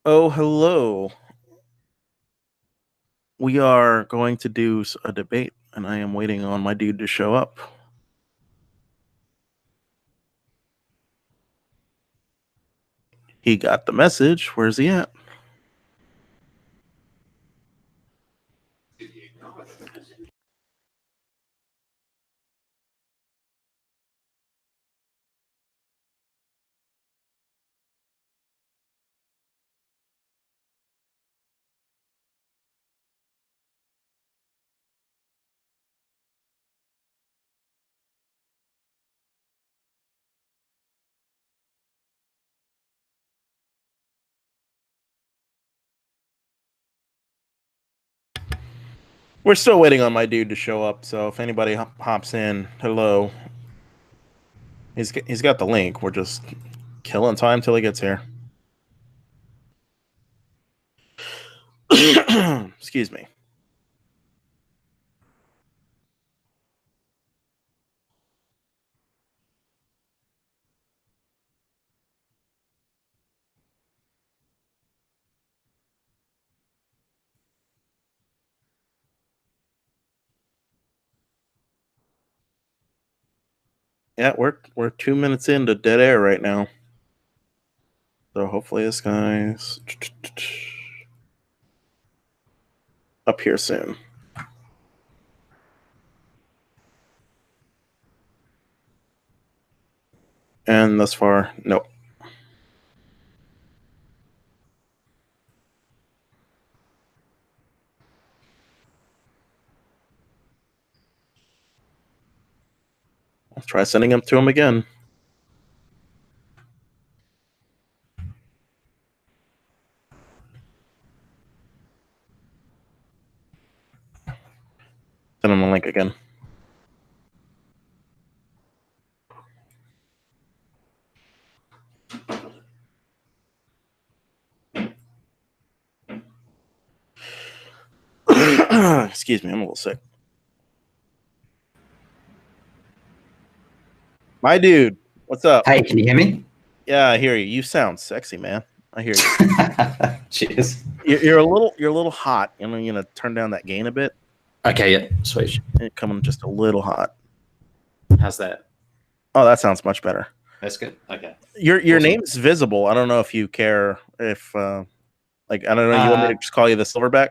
Oh, hello. We are going to do a debate, and I am waiting on my dude to show up. He got the message. Where's he at? We're still waiting on my dude to show up, so if anybody hops in, hello. He's got the link. We're just killing time till he gets here. Excuse me. Yeah, we're 2 minutes into dead air right now. So hopefully this guy's up here soon. And thus far, nope. I'll try sending him to him again. Send him the link again. Excuse me, I'm a little sick. My dude, what's up? Hey, can you hear me? Yeah, I hear you. You sound sexy, man. I hear you. Cheers. You're a little hot. I'm gonna turn down that gain a bit. Okay, yeah, sweet. It's coming just a little hot. How's that? Oh, that sounds much better. That's good. Okay. Your Awesome. name's visible. I don't know if you care if like I don't know. You want me to just call you the Silverback?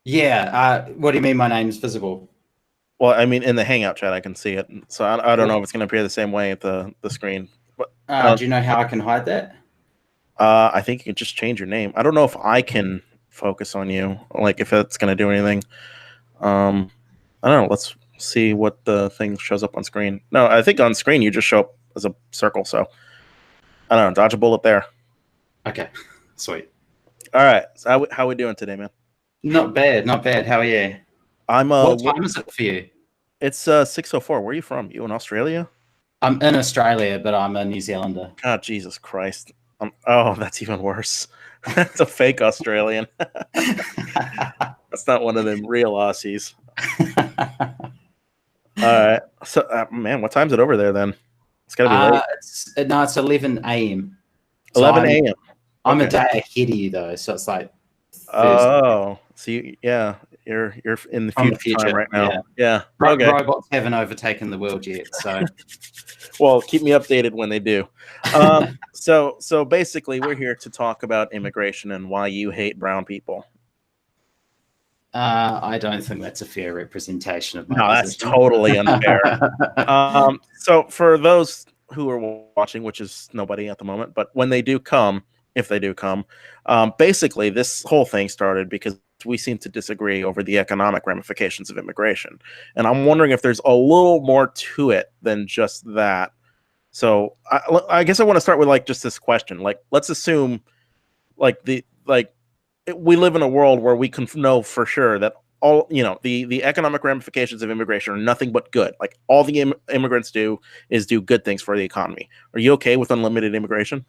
Yeah. What do you mean my name's visible? Well, I mean in the Hangout chat I can see it, so I don't know if it's gonna appear the same way at the screen. But Do you know how I can hide that? I think you can just change your name. I don't know if I can focus on you, like if it's gonna do anything. I don't know. Let's see what the thing shows up on screen. No, I think on screen you just show up as a circle. So I don't know. Dodge a bullet there. Okay, sweet. All right. So how we doing today, man? Not bad. Not bad. How are you? I'm What time is it for you? It's 6:04. Where are you from? You in Australia? I'm in Australia, but I'm a New Zealander. God, Jesus Christ. Oh, that's even worse. That's a fake Australian. That's not one of them real Aussies. All right. So, man, what time's it over there then? It's got to be late. It's 11 a.m. 11 a.m. I'm a day ahead of you though, so it's like Thursday. Oh, so you're in the future time right now. Yeah. Okay. Robots haven't overtaken the world yet, so well, keep me updated when they do. So basically, we're here to talk about immigration and why you hate brown people. I don't think that's a fair representation of my position. That's totally unfair. So for those who are watching, which is nobody at the moment, but when they do come, if they do come, basically this whole thing started because we seem to disagree over the economic ramifications of immigration. And I'm wondering if there's a little more to it than just that. So I guess I want to start with like just this question. Like, let's assume we live in a world where we can know for sure that all the economic ramifications of immigration are nothing but good. Like all the immigrants do is do good things for the economy. Are you okay with unlimited immigration?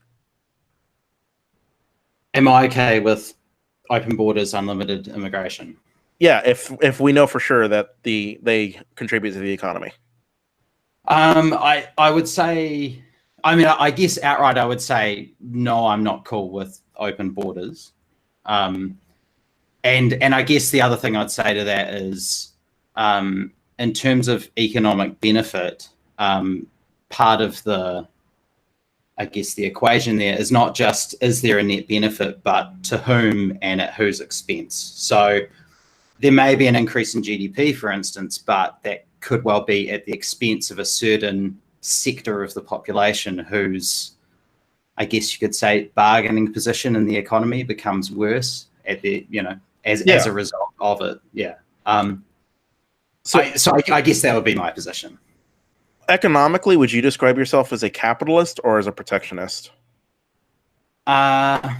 Am I okay with open borders, unlimited immigration? Yeah, if we know for sure that they contribute to the economy. I would say, I mean, I guess outright I would say no, I'm not cool with open borders. And I guess the other thing I'd say to that is, in terms of economic benefit, part of the equation there is not just is there a net benefit, but to whom and at whose expense. So there may be an increase in GDP, for instance, but that could well be at the expense of a certain sector of the population whose, I guess you could say, bargaining position in the economy becomes worse at the, as a result of it. Yeah. So I guess that would be my position. Economically, would you describe yourself as a capitalist or as a protectionist? I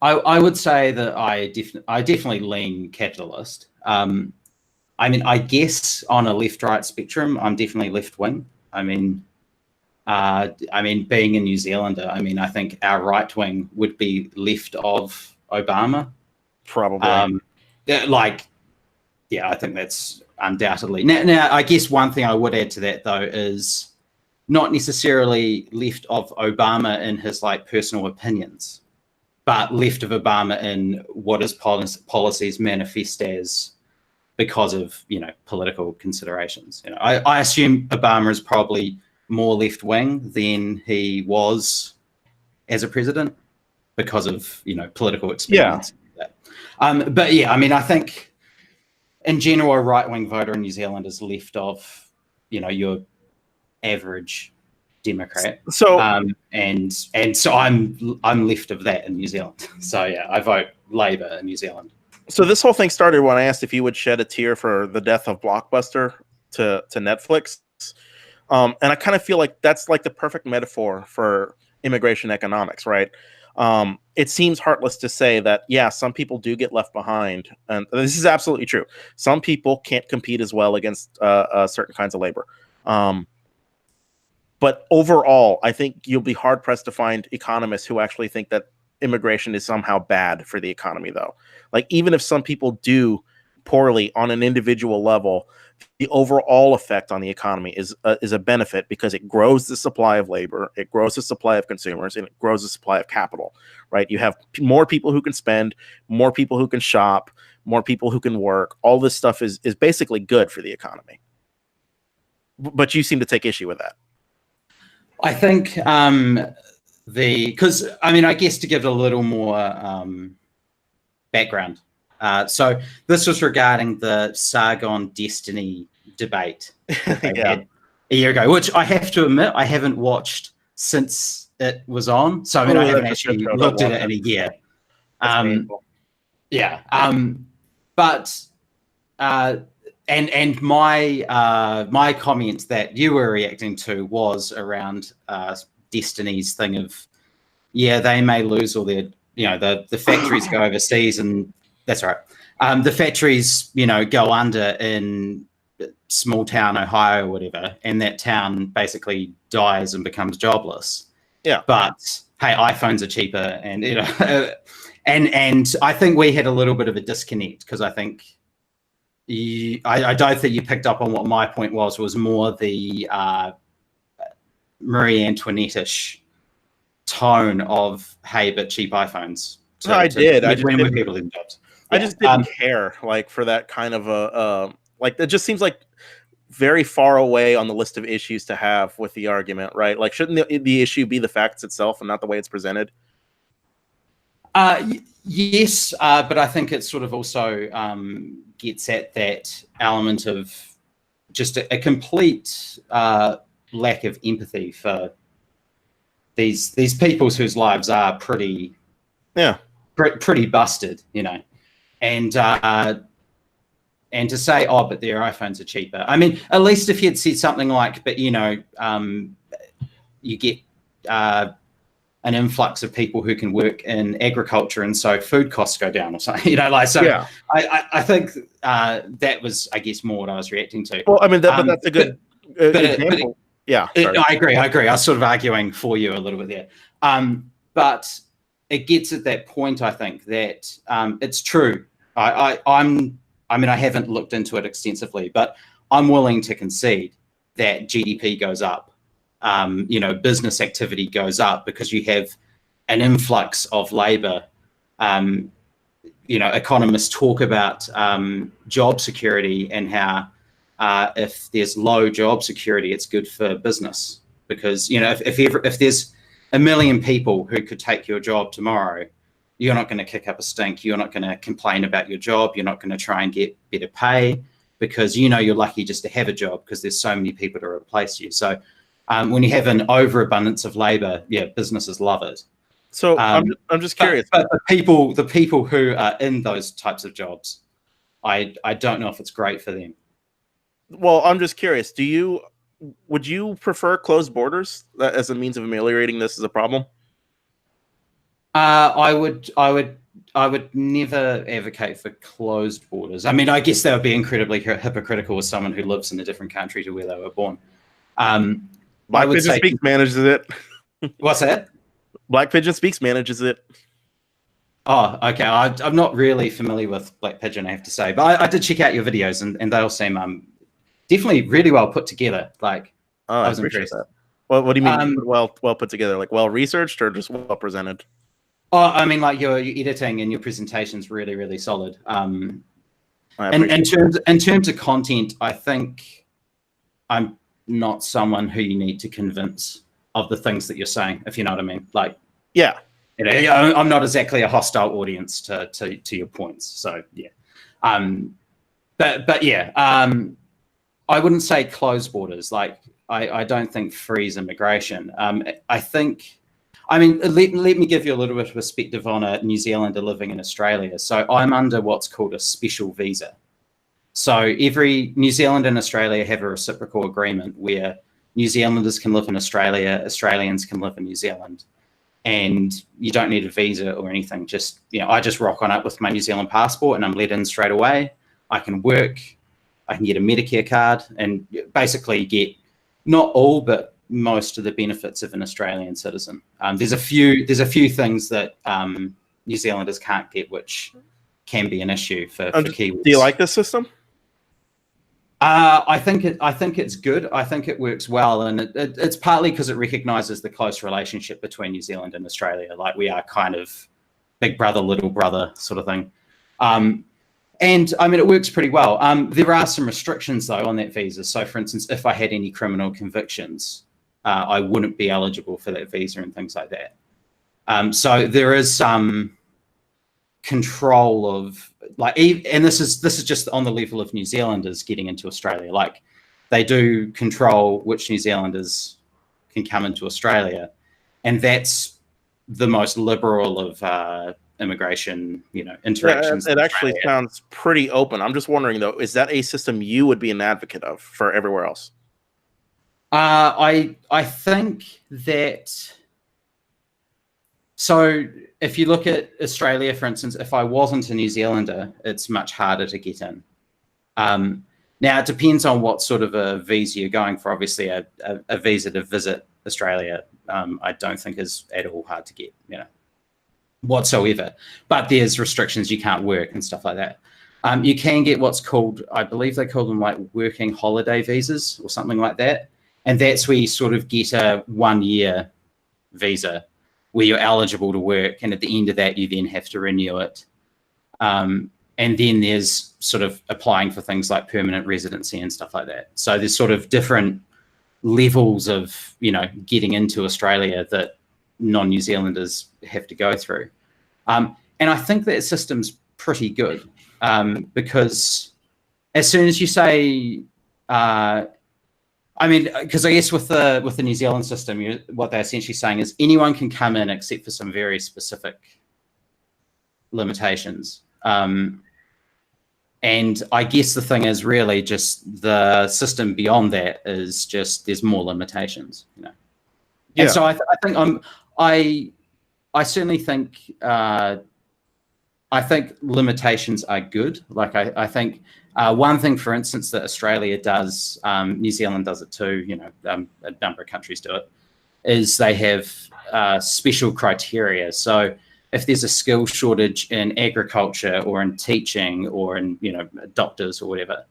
would say that I definitely lean capitalist. I mean, I guess on a left-right spectrum, I'm definitely left-wing. I mean, being a New Zealander, I think our right wing would be left of Obama. Probably. I think that's undoubtedly. Now, I guess one thing I would add to that, though, is not necessarily left of Obama in his personal opinions, but left of Obama in what his policies manifest as because of political considerations. I assume Obama is probably more left wing than he was as a president because of political experience. Yeah. But yeah, I think in general, a right-wing voter in New Zealand is left of, your average Democrat. So and so I'm left of that in New Zealand. So yeah, I vote Labour in New Zealand. So this whole thing started when I asked if you would shed a tear for the death of Blockbuster to Netflix, and I kind of feel like that's the perfect metaphor for immigration economics, right? It seems heartless to say that, some people do get left behind. And this is absolutely true. Some people can't compete as well against certain kinds of labor. But overall, I think you'll be hard-pressed to find economists who actually think that immigration is somehow bad for the economy, though. Even if some people do poorly on an individual level, the overall effect on the economy is a benefit because it grows the supply of labor, it grows the supply of consumers, and it grows the supply of capital, right? You have more people who can spend, more people who can shop, more people who can work. All this stuff is basically good for the economy. But you seem to take issue with that. I think because I guess to give it a little more background. So this was regarding the Sargon Destiny debate they had a year ago, which I have to admit I haven't watched since it was on. So I haven't actually looked at it in a year. But and my comment that you were reacting to was around Destiny's thing of they may lose all their the factories go overseas, and that's right. The factories go under in small town Ohio or whatever, and that town basically dies and becomes jobless. Yeah. But hey, iPhones are cheaper, and and I think we had a little bit of a disconnect because I think I don't think you picked up on what my point was more the Marie Antoinette-ish tone of hey, but cheap iPhones. I did. I just didn't care for that kind of a it just seems like very far away on the list of issues to have with the argument, right? Shouldn't the issue be the facts itself and not the way it's presented? Yes, but I think it sort of also gets at that element of just a complete lack of empathy for these people whose lives are pretty busted, and to say, oh, but their iPhones are cheaper. At least if you had said something like, but you get an influx of people who can work in agriculture, and so food costs go down or something, I think that was, I guess, more what I was reacting to. Well, but that's a good example. I agree. I was sort of arguing for you a little bit there. But it gets at that point, I think, that it's true. I haven't looked into it extensively, but I'm willing to concede that GDP goes up. Business activity goes up because you have an influx of labour. Economists talk about job security and how if there's low job security, it's good for business because if there's a million people who could take your job tomorrow, you're not going to kick up a stink. You're not going to complain about your job. You're not going to try and get better pay because you're lucky just to have a job because there's so many people to replace you. So when you have an overabundance of labour, businesses love it. So I'm just curious. But the people who are in those types of jobs, I don't know if it's great for them. Well, I'm just curious. Would you prefer closed borders as a means of ameliorating this as a problem? I would never advocate for closed borders. I mean, I guess that would be incredibly hypocritical as someone who lives in a different country to where they were born. Black Pigeon Speaks manages it. What's that? Black Pigeon Speaks manages it. Oh, okay. I'm not really familiar with Black Pigeon, I have to say, but I did check out your videos, and they all seem definitely really well put together. Like, I was impressed. That. Well, what do you mean well put together? Like well researched or just well presented? Oh, I mean, like your editing and your presentation's really, really solid. In terms of content, I think I'm not someone who you need to convince of the things that you're saying, if you know what I mean. Like, yeah. I'm not exactly a hostile audience to your points. So yeah. But yeah, I wouldn't say close borders. Like I don't think freeze immigration. I mean, let me give you a little bit of perspective on a New Zealander living in Australia. So I'm under what's called a special visa. So every New Zealand and Australia have a reciprocal agreement where New Zealanders can live in Australia, Australians can live in New Zealand, and you don't need a visa or anything. Just, I just rock on up with my New Zealand passport and I'm let in straight away. I can work, I can get a Medicare card and basically get not all, but most of the benefits of an Australian citizen. There's a few things that New Zealanders can't get, which can be an issue for Kiwis. Do you like this system? I think it's good. I think it works well, and it's partly because it recognises the close relationship between New Zealand and Australia. Like we are kind of big brother, little brother sort of thing. And I mean, it works pretty well. There are some restrictions though on that visa. So, for instance, if I had any criminal convictions, I wouldn't be eligible for that visa and things like that. So there is some control of and this is just on the level of New Zealanders getting into Australia. Like they do control which New Zealanders can come into Australia, and that's the most liberal of immigration, interactions. It actually sounds pretty open. I'm just wondering though, is that a system you would be an advocate of for everywhere else? I think that. So if you look at Australia, for instance, if I wasn't a New Zealander, it's much harder to get in. Now, it depends on what sort of a visa you're going for. Obviously, a visa to visit Australia, I don't think is at all hard to get, whatsoever. But there's restrictions. You can't work and stuff like that. You can get what's called, I believe they call them like working holiday visas or something like that. And that's where you sort of get a 1-year visa where you're eligible to work. And at the end of that, you then have to renew it. And then there's sort of applying for things like permanent residency and stuff like that. So there's sort of different levels of, getting into Australia that non-New Zealanders have to go through. And I think that system's pretty good because as soon as you say, because I guess with the New Zealand system, what they're essentially saying is anyone can come in except for some very specific limitations. And I guess the thing is really just the system beyond that is just there's more limitations, Yeah. And so I think I certainly think I think limitations are good. Like I think one thing, for instance, that Australia does, New Zealand does it too. A number of countries do it. Is they have special criteria. So if there's a skill shortage in agriculture or in teaching or in doctors or whatever,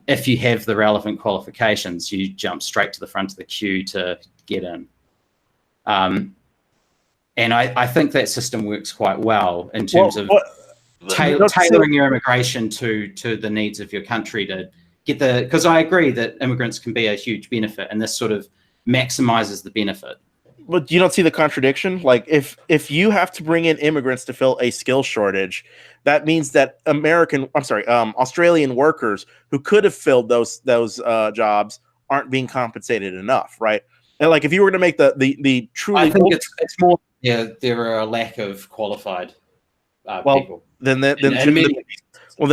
if you have the relevant qualifications, you jump straight to the front of the queue to get in. And I think that system works quite well in terms of don't tailoring your immigration to the needs of your country to get the, because I agree that immigrants can be a huge benefit, and this sort of maximizes the benefit. But you don't see the contradiction. Like if you have to bring in immigrants to fill a skill shortage, that means that Australian workers who could have filled those jobs aren't being compensated enough, right? And like if you were to make the truly, I think it's more, yeah, there are a lack of qualified people. Then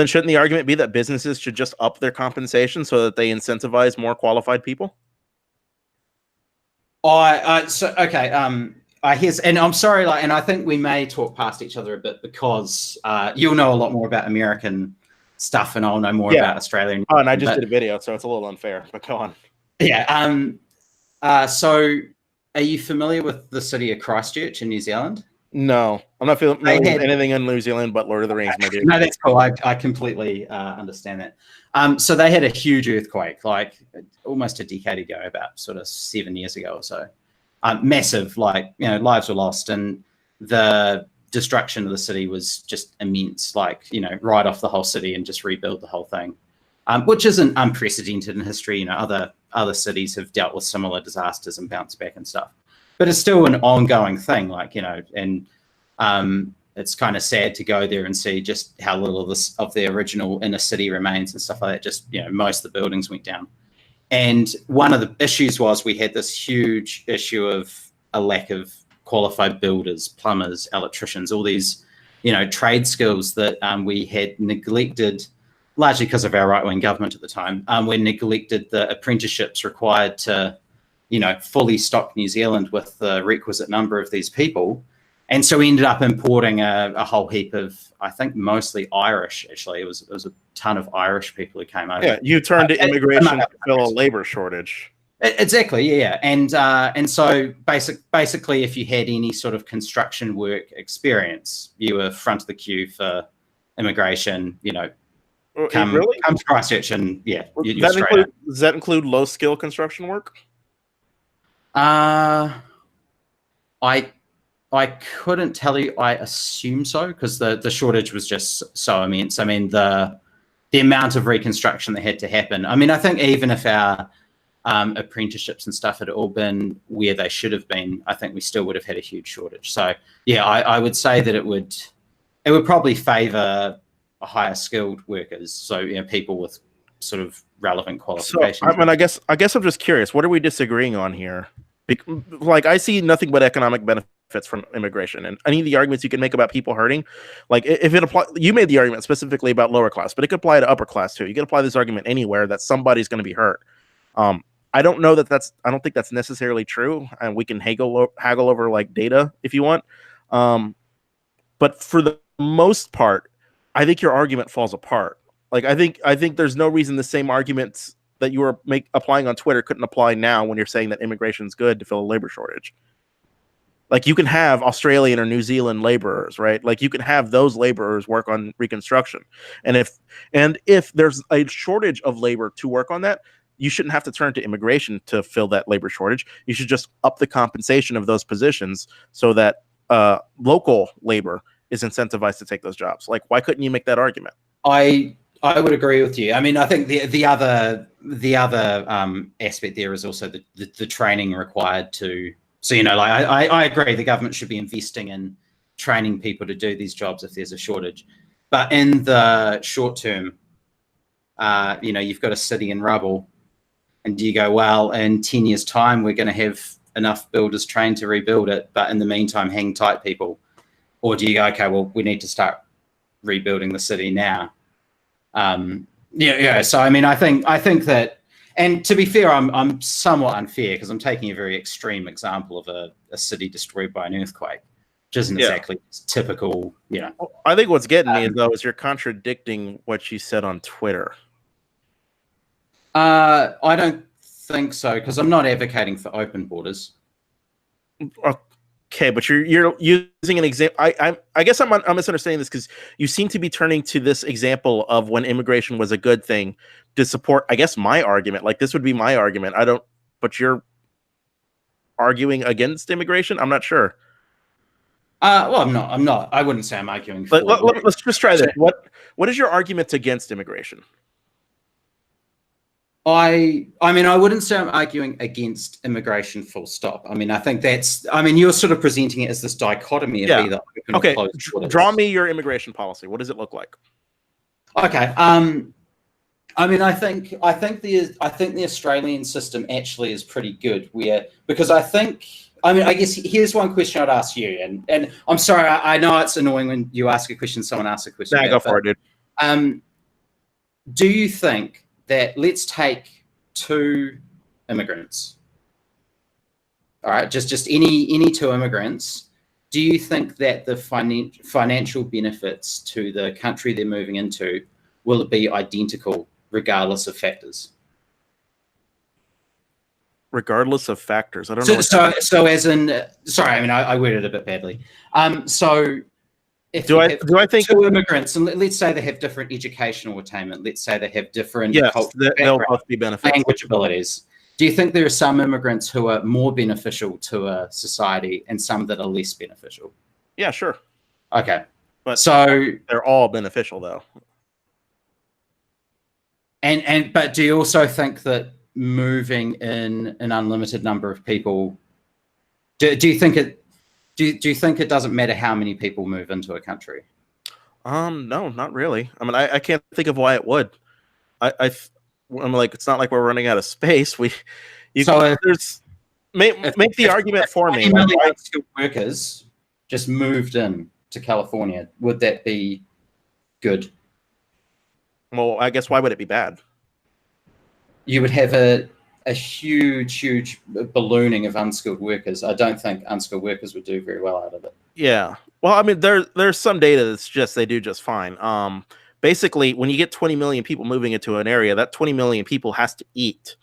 shouldn't the argument be that businesses should just up their compensation so that they incentivize more qualified people? I hear, and I'm sorry, like, and I think we may talk past each other a bit because you'll know a lot more about American stuff, and I'll know more about Australian. Oh, and I just did a video, so it's a little unfair. But go on. Yeah. So, are you familiar with the city of Christchurch in New Zealand? No, I'm not familiar with anything in New Zealand but Lord of the Rings. My dude. No, that's cool. I completely understand that. So they had a huge earthquake, like almost a decade ago, about sort of 7 years ago or so. Massive, like, you know, lives were lost, and the destruction of the city was just immense. Like, you know, right off the whole city and just rebuild the whole thing, which isn't unprecedented in history. You know, other cities have dealt with similar disasters and bounced back and stuff. But it's still an ongoing thing, like, you know, and it's kind of sad to go there and see just how little of the original inner city remains and stuff like that. Just, you know, most of the buildings went down. And one of the issues was we had this huge issue of a lack of qualified builders, plumbers, electricians, all these, you know, trade skills that we had neglected, largely because of our right-wing government at the time. We neglected the apprenticeships required to, you know, fully stock New Zealand with the requisite number of these people. And so we ended up importing a whole heap of, I think, mostly Irish, actually. It was a ton of Irish people who came over. Yeah, you turned to immigration to fill a labor shortage. Exactly, yeah. And so basically, if you had any sort of construction work experience, you were front of the queue for immigration, you know, come to Christchurch and, yeah. Does that include low-skill construction work? I couldn't tell you. I assume so, because the shortage was just so immense. I mean, the amount of reconstruction that had to happen. I mean, I think even if our apprenticeships and stuff had all been where they should have been, I think we still would have had a huge shortage. So yeah, I would say that it would probably favour higher skilled workers. So, you know, people with sort of relevant qualifications. So, I mean, I guess I'm just curious. What are we disagreeing on here? Like, I see nothing but economic benefits from immigration, and any of the arguments you can make about people hurting, like if it apply, you made the argument specifically about lower class, but it could apply to upper class too. You can apply this argument anywhere that somebody's going to be hurt. I don't know I don't think that's necessarily true, and we can haggle over like data if you want. But for the most part, I think your argument falls apart. Like, I think there's no reason the same arguments that you were applying on Twitter couldn't apply now when you're saying that immigration is good to fill a labor shortage. Like, you can have Australian or New Zealand laborers, right? Like, you can have those laborers work on reconstruction. And if there's a shortage of labor to work on that, you shouldn't have to turn to immigration to fill that labor shortage. You should just up the compensation of those positions so that local labor is incentivized to take those jobs. Like, why couldn't you make that argument? I would agree with you. I mean, I think the other aspect there is also the training required to. So, you know, like I agree, the government should be investing in training people to do these jobs if there's a shortage. But in the short term, you know, you've got a city in rubble, and do you go, well, in 10 years' time, we're going to have enough builders trained to rebuild it, but in the meantime, hang tight, people? Or do you go, okay, well, we need to start rebuilding the city now? Yeah. So, I mean, I think that, and to be fair, I'm somewhat unfair because I'm taking a very extreme example of a city destroyed by an earthquake, which isn't exactly typical, you know. I think what's getting me, though, is you're contradicting what you said on Twitter. I don't think so, because I'm not advocating for open borders. Okay, but you're using an example. I guess I'm misunderstanding this, because you seem to be turning to this example of when immigration was a good thing to support, I guess, my argument. Like, this would be my argument. But you're arguing against immigration? I'm not sure. Well, I'm not. I'm not. I wouldn't say I'm arguing for. Let's just try this. What is your argument against immigration? I mean, I wouldn't say I'm arguing against immigration full stop. I mean, I think that's, I mean, you're sort of presenting it as this dichotomy of either open or closed borders. Draw me your immigration policy. What does it look like? Okay. I mean, I think the Australian system actually is pretty good because I guess here's one question I'd ask you, and I'm sorry, I know it's annoying when you ask a question, someone asks a question. Nah, go for it, dude. Do you think that, let's take two immigrants, all right, just any two immigrants, do you think that the financial benefits to the country they're moving into, will it be identical regardless of factors? Regardless of factors, I don't know. So as in, sorry, I mean, I worded it a bit badly. So if I think two immigrants, and let's say they have different educational attainment, let's say they have different they'll both be beneficial. Language abilities. Do you think there are some immigrants who are more beneficial to a society and some that are less beneficial? Yeah, sure. Okay, but so they're all beneficial though. But do you also think that moving in an unlimited number of people, do you think it doesn't matter how many people move into a country? No, not really. I mean, I can't think of why it would. I'm like, it's not like we're running out of space. Make the argument for me. Skilled workers just moved in to California. Would that be good? Well, I guess why would it be bad? You would have a huge ballooning of unskilled workers. I don't think unskilled workers would do very well out of it. Yeah. Well, I mean, there's some data that's just they do just fine. Basically, when you get 20 million people moving into an area, that 20 million people has to eat.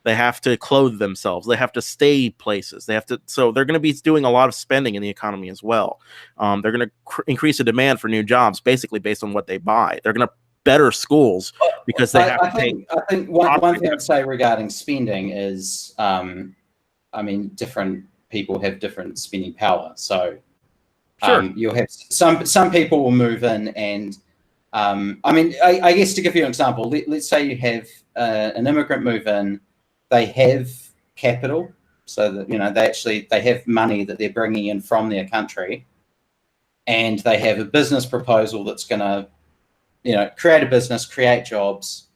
They have to clothe themselves. They have to stay places. So they're going to be doing a lot of spending in the economy as well. They're going to increase the demand for new jobs, basically based on what they buy. They're going to better schools because they have to pay. I think one thing I'd say regarding spending is, I mean, different people have different spending power. So sure. You'll have some people will move in and, I mean, I guess to give you an example, let's say you have an immigrant move in, they have capital, so that, you know, they have money that they're bringing in from their country, and they have a business proposal that's going to, you know, create a business, create jobs,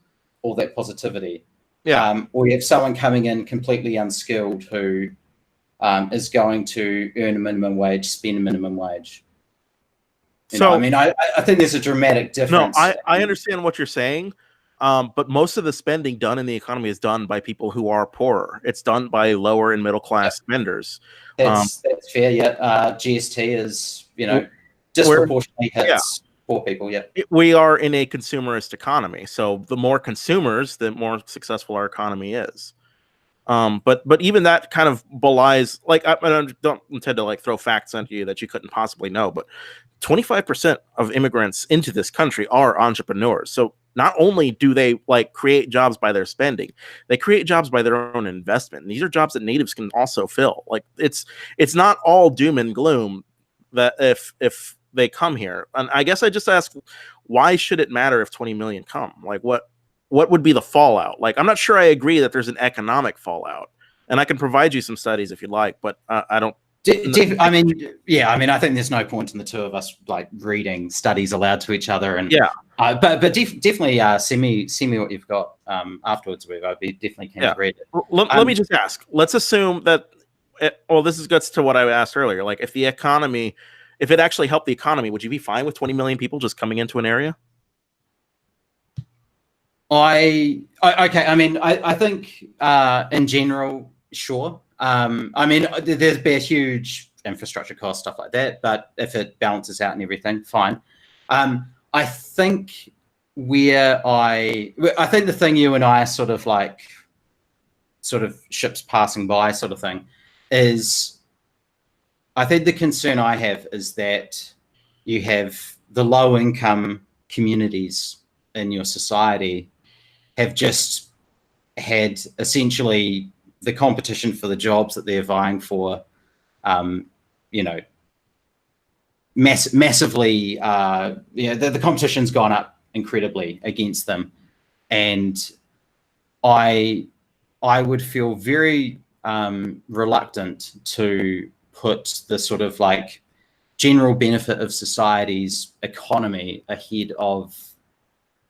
all that positivity. Yeah. Or you have someone coming in completely unskilled who is going to earn a minimum wage, spend a minimum wage. I mean, I think there's a dramatic difference. No, I understand what you're saying, but most of the spending done in the economy is done by people who are poorer. It's done by lower and middle class spenders. That's fair. Yeah, GST is, you know, disproportionately hits poor people. Yeah, we are in a consumerist economy, so the more consumers, the more successful our economy is. But even that kind of belies, like, I don't intend to like throw facts at you that you couldn't possibly know, but 25% of immigrants into this country are entrepreneurs. So not only do they like create jobs by their spending, they create jobs by their own investment. And these are jobs that natives can also fill. Like it's not all doom and gloom that if they come here. And I guess I just ask, why should it matter if 20 million come? Like what would be the fallout? Like, I'm not sure I agree that there's an economic fallout, and I can provide you some studies if you'd like, but I don't. I mean, yeah, I mean, I think there's no point in the two of us like reading studies aloud to each other, and yeah, but definitely send me what you've got afterwards. I'd be definitely keen to read it. Let me just ask. Let's assume that. This gets to what I asked earlier. Like, if it actually helped the economy, would you be fine with 20 million people just coming into an area? Okay. I mean, I think in general, sure. I mean, there's be a huge infrastructure cost, stuff like that, but if it balances out and everything, fine. I think I think the thing you and I sort of ships passing by sort of thing is, I think the concern I have is that you have the low income communities in your society have just had essentially the competition for the jobs that they're vying for, you know, massively, the competition's gone up incredibly against them, and I would feel very reluctant to put the sort of like general benefit of society's economy ahead of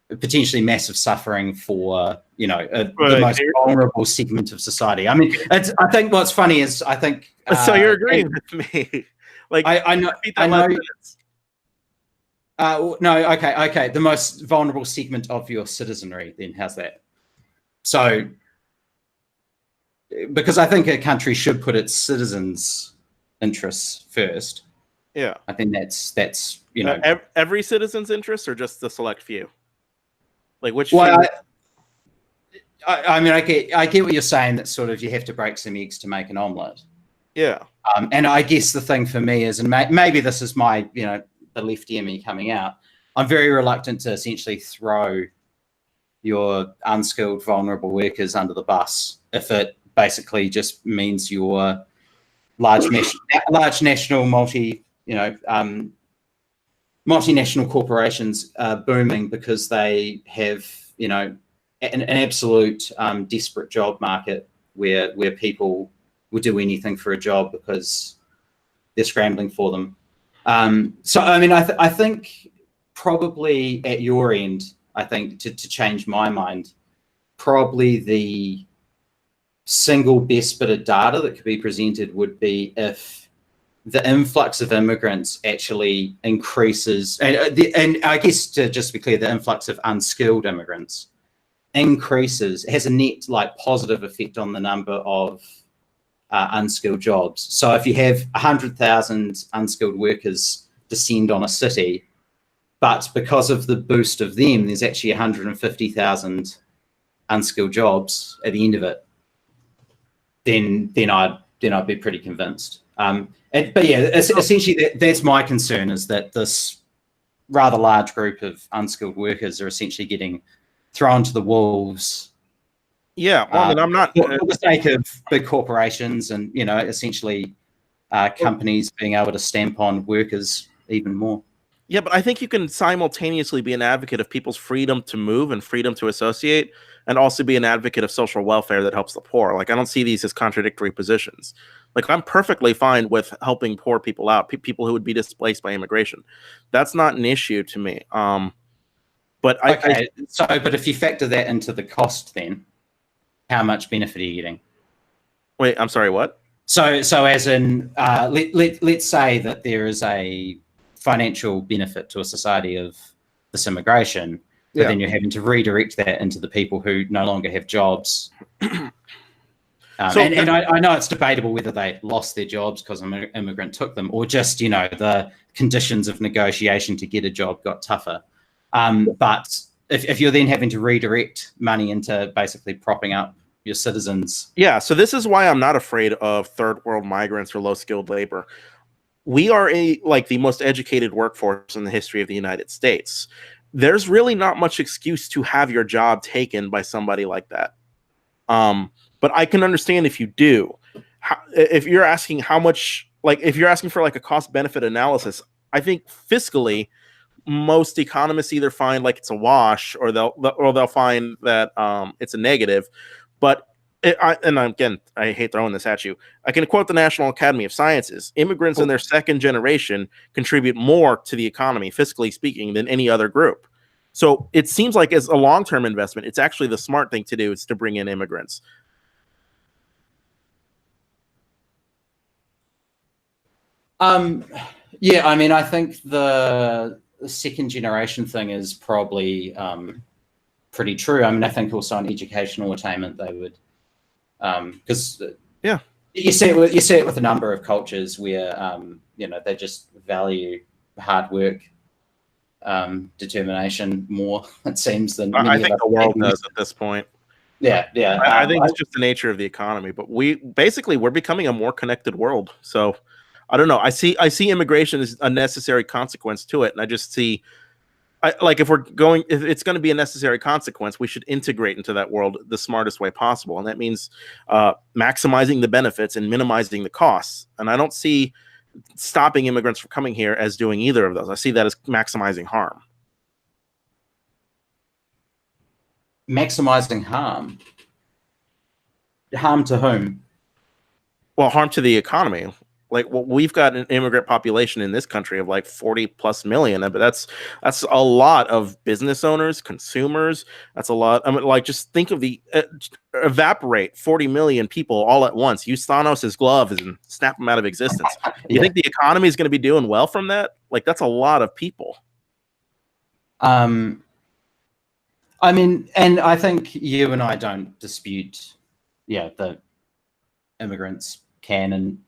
potentially massive suffering for the most vulnerable segment of society. I mean, I think what's funny is I think so you're agreeing with me. Like I know. No, okay. The most vulnerable segment of your citizenry. Then how's that? So, because I think a country should put its citizens' interests first. Yeah, I think that's every citizen's interest or just the select few. Like which? Well, I mean, I get what you're saying. That sort of you have to break some eggs to make an omelette. Yeah. And I guess the thing for me is, and maybe this is my the lefty in me coming out. I'm very reluctant to essentially throw your unskilled, vulnerable workers under the bus if it basically just means your large national multinational corporations booming because they have an absolute desperate job market where people will do anything for a job because they're scrambling for them. So I mean, I think probably at your end, I think to change my mind, probably the single best bit of data that could be presented would be if the influx of immigrants actually increases, and I guess to just be clear, the influx of unskilled immigrants increases, has a net like positive effect on the number of unskilled jobs. So if you have 100,000 unskilled workers descend on a city, but because of the boost of them, there's actually 150,000 unskilled jobs at the end of it, then I'd be pretty convinced. But yeah, essentially that's my concern, is that this rather large group of unskilled workers are essentially getting thrown to the wolves. Yeah, well, I mean, I'm not for the sake of big corporations and essentially companies being able to stamp on workers even more. Yeah, but I think you can simultaneously be an advocate of people's freedom to move and freedom to associate, and also be an advocate of social welfare that helps the poor. Like, I don't see these as contradictory positions. Like, I'm perfectly fine with helping poor people out, people who would be displaced by immigration. That's not an issue to me. But but if you factor that into the cost, then how much benefit are you getting? Wait, I'm sorry, what? So as in, let's say that there is a financial benefit to a society of this immigration, but then you're having to redirect that into the people who no longer have jobs. And I know it's debatable whether they lost their jobs because an immigrant took them, or just the conditions of negotiation to get a job got tougher. But if you're then having to redirect money into basically propping up your citizens. Yeah, so this is why I'm not afraid of third world migrants or low skilled labor. We are the most educated workforce in the history of the United States. There's really not much excuse to have your job taken by somebody like that. But I can understand if you do. If you're asking how much, if you're asking for a cost benefit analysis, I think fiscally, most economists either find it's a wash, or they'll find that it's a negative. But again, I hate throwing this at you. I can quote the National Academy of Sciences: immigrants in their second generation contribute more to the economy, fiscally speaking, than any other group. So it seems like, as a long-term investment, it's actually the smart thing to do, is to bring in immigrants. Yeah, I mean, I think the second generation thing is probably pretty true. I mean, I think also on educational attainment, they would, because you see it with a number of cultures where they just value hard work, determination more, it seems, than I think the world does at this point. Yeah. I think it's just the nature of the economy, but we're becoming a more connected world. So I don't know. I see immigration as a necessary consequence to it, and I just see, if it's going to be a necessary consequence, we should integrate into that world the smartest way possible, and that means maximizing the benefits and minimizing the costs. And I don't see stopping immigrants from coming here as doing either of those. I see that as maximizing harm. Maximizing harm. Harm to whom? Well, harm to the economy. Like, well, we've got an immigrant population in this country of like 40 plus million, but that's a lot of business owners, consumers. That's a lot. I mean, like, just think of the evaporate 40 million people all at once. Use Thanos' gloves and snap them out of existence. You think the economy is going to be doing well from that? Like, that's a lot of people. I mean, and I think you and I don't dispute, that immigrants can and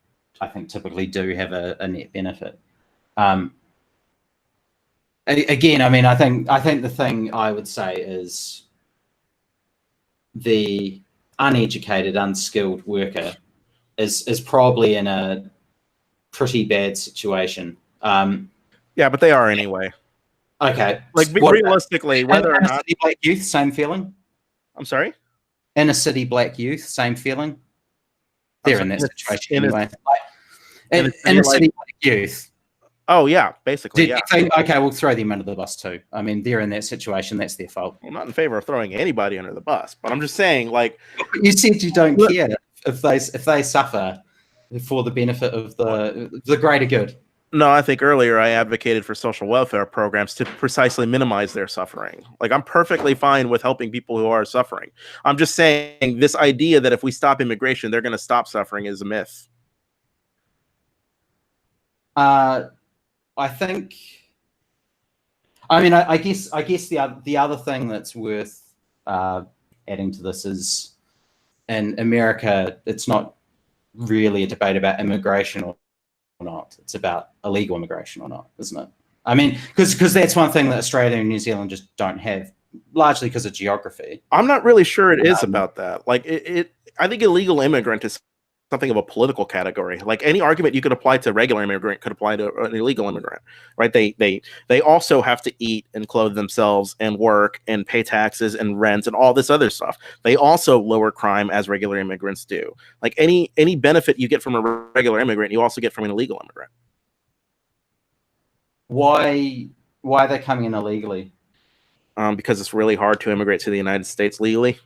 I think typically do have a net benefit. Again, I mean, I think the thing I would say is the uneducated, unskilled worker is probably in a pretty bad situation. Yeah, but they are anyway. Okay. Like, realistically, whether or not black youth, same feeling. I'm sorry? Inner city black youth, same feeling. They're in that situation anyway. Inner city black youth. Oh yeah, basically. Okay, we'll throw them under the bus too. I mean, they're in that situation. That's their fault. I'm not in favor of throwing anybody under the bus, but I'm just saying, like, you said you don't care if they suffer for the benefit of the greater good. No, I think earlier I advocated for social welfare programs to precisely minimize their suffering. Like, I'm perfectly fine with helping people who are suffering. I'm just saying this idea that if we stop immigration, they're going to stop suffering is a myth. I think. I mean, I guess the other thing that's worth adding to this is, in America, it's not really a debate about immigration or not. It's about illegal immigration or not, isn't it? I mean, because that's one thing that Australia and New Zealand just don't have, largely because of geography. I'm not really sure it is about that. Like, I think illegal immigrant is something of a political category. Like, any argument you could apply to a regular immigrant could apply to an illegal immigrant, right? They also have to eat and clothe themselves and work and pay taxes and rent and all this other stuff. They also lower crime as regular immigrants do. Like, any benefit you get from a regular immigrant, you also get from an illegal immigrant. Why are they coming in illegally? Because it's really hard to immigrate to the United States legally.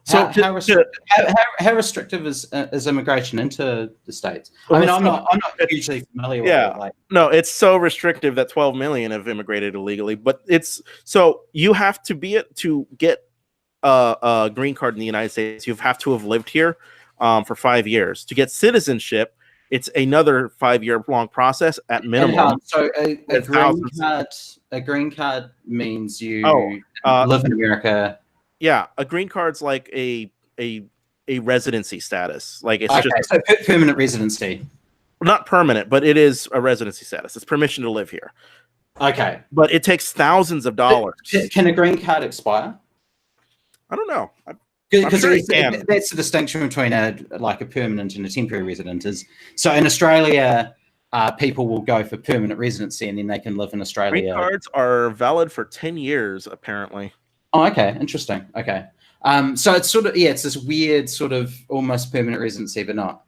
So how restrictive is immigration into the States? I mean, I'm not hugely familiar with it. Like, no, it's so restrictive that 12 million have immigrated illegally. But it's so you have to to get a green card in the United States. You have to have lived here for 5 years. To get citizenship, it's another 5-year long process at minimum. So a green card means you live in America. Yeah, a green card's like a residency status. Like, it's just so permanent residency. Not permanent, but it is a residency status. It's permission to live here. Okay, but it takes thousands of dollars. Can a green card expire? I don't know. Because that's the distinction between a permanent and a temporary resident. So in Australia, people will go for permanent residency and then they can live in Australia. Green cards are valid for 10 years, apparently. Oh, okay. Interesting. Okay. So it's sort of, it's this weird sort of almost permanent residency, but not.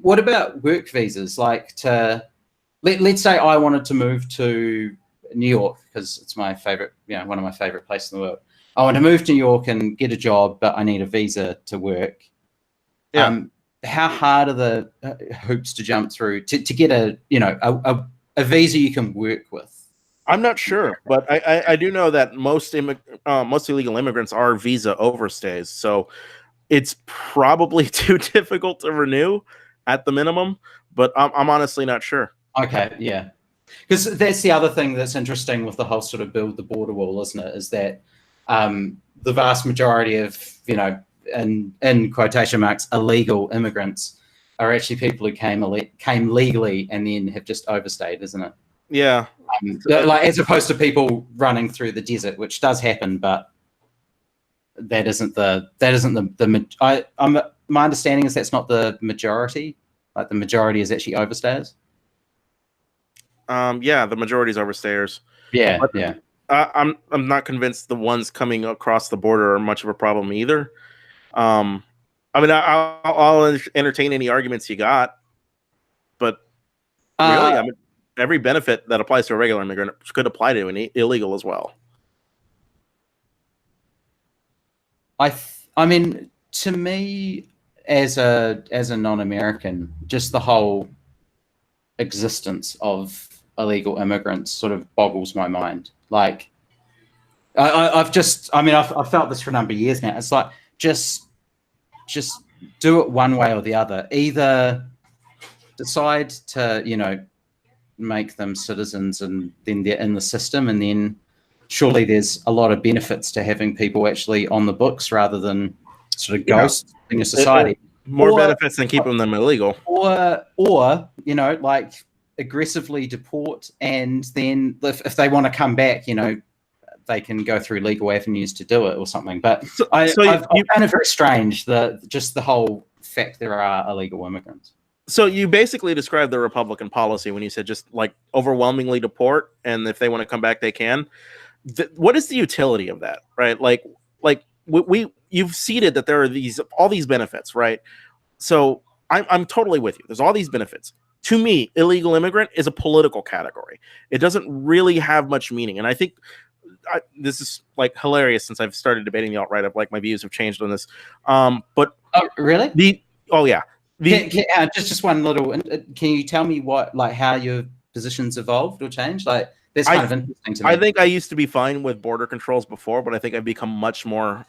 What about work visas? Like, let's say I wanted to move to New York because it's my favorite, one of my favorite places in the world. I want to move to New York and get a job, but I need a visa to work. Yeah. How hard are the hoops to jump through to get a visa you can work with? I'm not sure, but I do know that most illegal immigrants are visa overstays, so it's probably too difficult to renew at the minimum. But I'm honestly not sure. Okay, yeah, because that's the other thing that's interesting with the whole sort of build the border wall, isn't it? Is that the vast majority of in quotation marks illegal immigrants are actually people who came legally and then have just overstayed, isn't it? Yeah. Like, as opposed to people running through the desert, which does happen, but my understanding is that's not the majority. Like, the majority is actually overstayers. Yeah, the majority is overstayers. Yeah, but, yeah. I'm not convinced the ones coming across the border are much of a problem either. I I mean, I'll entertain any arguments you got, but really, I mean, every benefit that applies to a regular immigrant could apply to an illegal as well. I mean, to me, as a non-American, just the whole existence of illegal immigrants sort of boggles my mind. Like, I've felt this for a number of years now. It's like just do it one way or the other. Either decide to, make them citizens and then they're in the system, and then surely there's a lot of benefits to having people actually on the books rather than sort of ghosts in your society. More benefits than keeping them illegal. Or like aggressively deport, and then if they want to come back, they can go through legal avenues to do it or something. But I found it very strange, just the whole fact there are illegal immigrants. So you basically described the Republican policy when you said just like overwhelmingly deport, and if they want to come back, they can. What is the utility of that, right? Like you've ceded that there are all these benefits, right? So I'm totally with you. There's all these benefits. To me, illegal immigrant is a political category. It doesn't really have much meaning, and I think this is like hilarious since I've started debating the alt-right. Like my views have changed on this. But really? Just one little. Can you tell me how your positions evolved or changed? Like that's kind of interesting to me. I think I used to be fine with border controls before, but I think I've become much more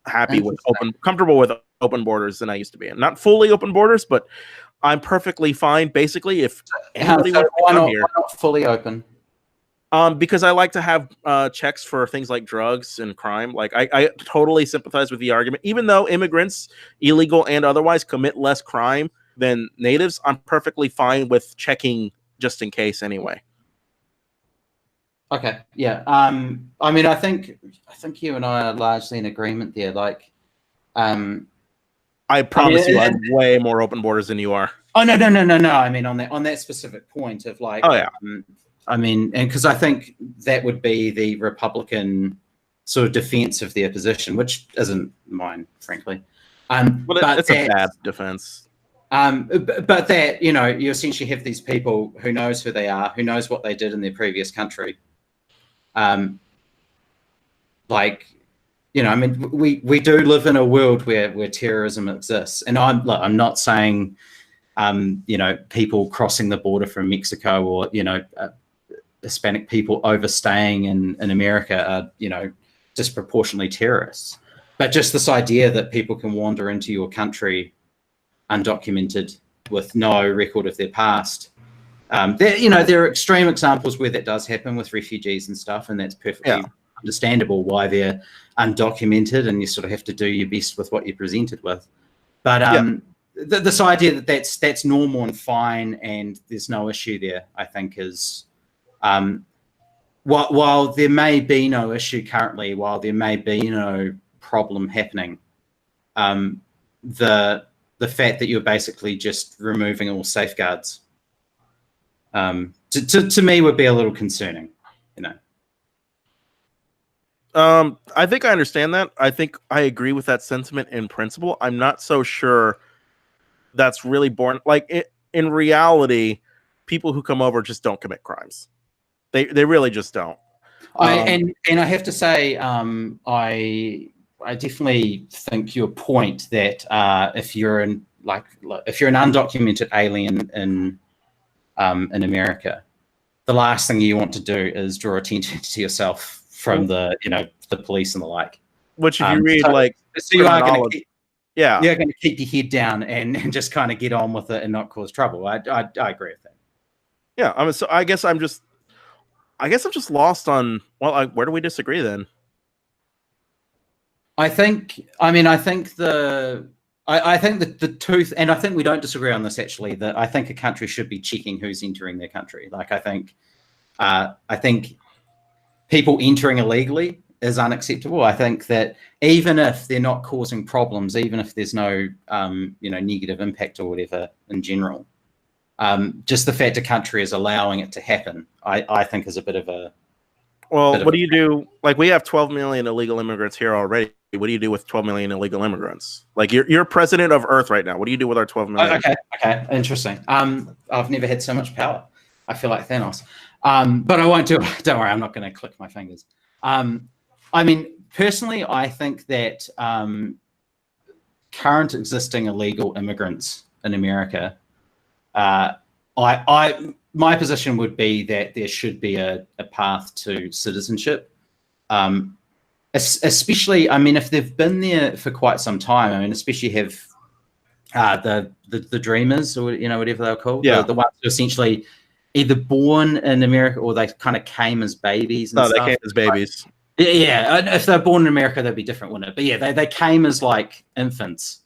comfortable with open borders than I used to be. And not fully open borders, but I'm perfectly fine. Basically, if anybody wants to come here, why not fully open? Because I like to have checks for things like drugs and crime. Like I totally sympathize with the argument. Even though immigrants, illegal and otherwise, commit less crime than natives, I'm perfectly fine with checking just in case anyway. Okay. Yeah. I mean, I think you and I are largely in agreement there. Like, I promise you, I have way more open borders than you are. Oh no! I mean, on that specific point of like, oh yeah. I mean, and because I think that would be the Republican sort of defense of their position, which isn't mine, frankly. But it's a bad defense. But that, you essentially have these people who knows who they are, who knows what they did in their previous country. I mean, we do live in a world where terrorism exists, and I'm not saying, people crossing the border from Mexico or Hispanic people overstaying in America are disproportionately terrorists, but just this idea that people can wander into your country undocumented with no record of their past. There are extreme examples where that does happen with refugees and stuff, and that's perfectly understandable why they're undocumented, and you sort of have to do your best with what you're presented with. But this idea that that's normal and fine and there's no issue there, I think is, while there may be no issue currently, while there may be no problem happening, the fact that you're basically just removing all safeguards, to me would be a little concerning, I think I understand that. I think I agree with that sentiment in principle. I'm not so sure that's really born. Like in reality, people who come over just don't commit crimes. They really just don't. And I have to say, I definitely think your point that if you're an undocumented alien in America, the last thing you want to do is draw attention to yourself from the police and the like. Which if you read so you are going to you're going to keep your head down and just kind of get on with it and not cause trouble. I agree with that. Yeah, so I guess I'm just lost on where do we disagree then? I think the truth, and I think we don't disagree on this actually, that I think a country should be checking who's entering their country. Like I think people entering illegally is unacceptable. I think that even if they're not causing problems, even if there's no negative impact or whatever in general, just the fact a country is allowing it to happen, I think is a bit of a Well, what do you do? Like, we have 12 million illegal immigrants here already. What do you do with 12 million illegal immigrants? Like, you're president of Earth right now. What do you do with our 12 million? Okay, interesting. I've never had so much power. I feel like Thanos. But I won't do it. Don't worry, I'm not going to click my fingers. I mean, personally, I think that current existing illegal immigrants in America, my position would be that there should be a path to citizenship. Especially, I mean, if they've been there for quite some time, I mean, especially have the dreamers, or whatever they're called, the ones who essentially either born in America or they kind of came as babies. And they came as babies. Yeah, if they're born in America, that'd be different, wouldn't it? But yeah, they came as like infants,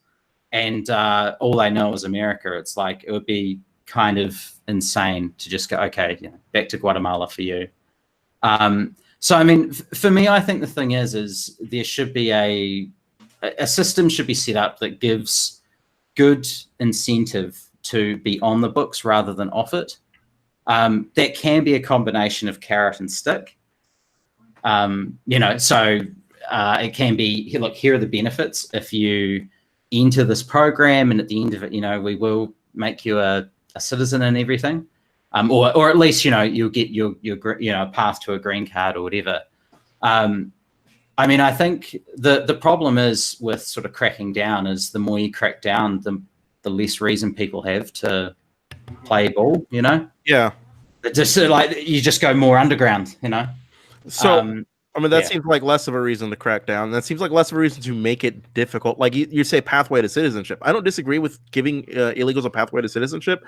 and all they know is America. It's like it would be kind of insane to just go, okay, back to Guatemala for you. So I mean, for me, I think the thing is there should be a system should be set up that gives good incentive to be on the books rather than off it. That can be a combination of carrot and stick. So it can be, look, here are the benefits if you enter this program, and at the end of it, we will make you a citizen and everything. Or at least, you'll get your path to a green card or whatever. I mean, I think the problem is with sort of cracking down is the more you crack down, the less reason people have to play ball, Yeah. Just like you just go more underground, So, I mean, that seems like less of a reason to crack down. That seems like less of a reason to make it difficult. Like you say, pathway to citizenship. I don't disagree with giving illegals a pathway to citizenship,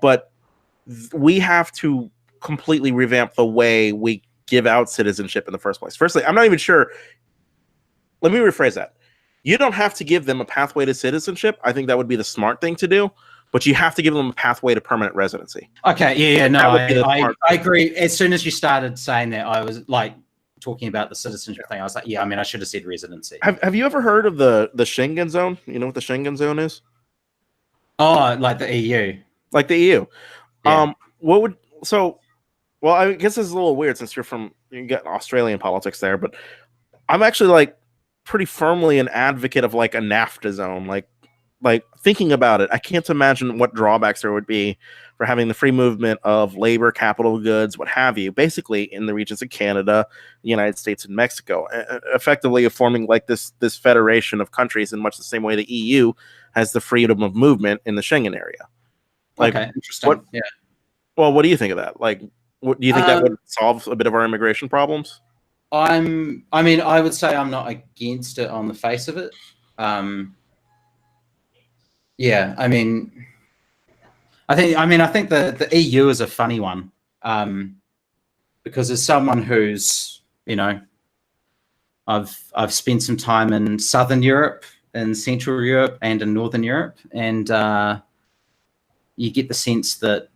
but we have to completely revamp the way we give out citizenship in the first place. Firstly, I'm not even sure. Let me rephrase that. You don't have to give them a pathway to citizenship. I think that would be the smart thing to do, but you have to give them a pathway to permanent residency. Okay. Yeah. No, I agree. As soon as you started saying that, I was like talking about the citizenship thing. I was like, yeah, I mean, I should have said residency. Have you ever heard of the Schengen zone? You know what the Schengen zone is? Oh, like the EU. Like the EU. Yeah. Well, I guess this is a little weird since you got Australian politics there, but I'm actually like pretty firmly an advocate of like a NAFTA zone. Like thinking about it, I can't imagine what drawbacks there would be for having the free movement of labor, capital goods, what have you, basically in the regions of Canada, the United States, and Mexico, effectively forming like this federation of countries in much the same way the EU has the freedom of movement in the Schengen area. Like, okay, interesting. Yeah. Well, what do you think of that? Like, what do you think that would solve a bit of our immigration problems? I mean, I would say I'm not against it on the face of it. Yeah, I mean, I think the EU is a funny one, because as someone who's, I've spent some time in Southern Europe, in Central Europe, and in Northern Europe, and you get the sense that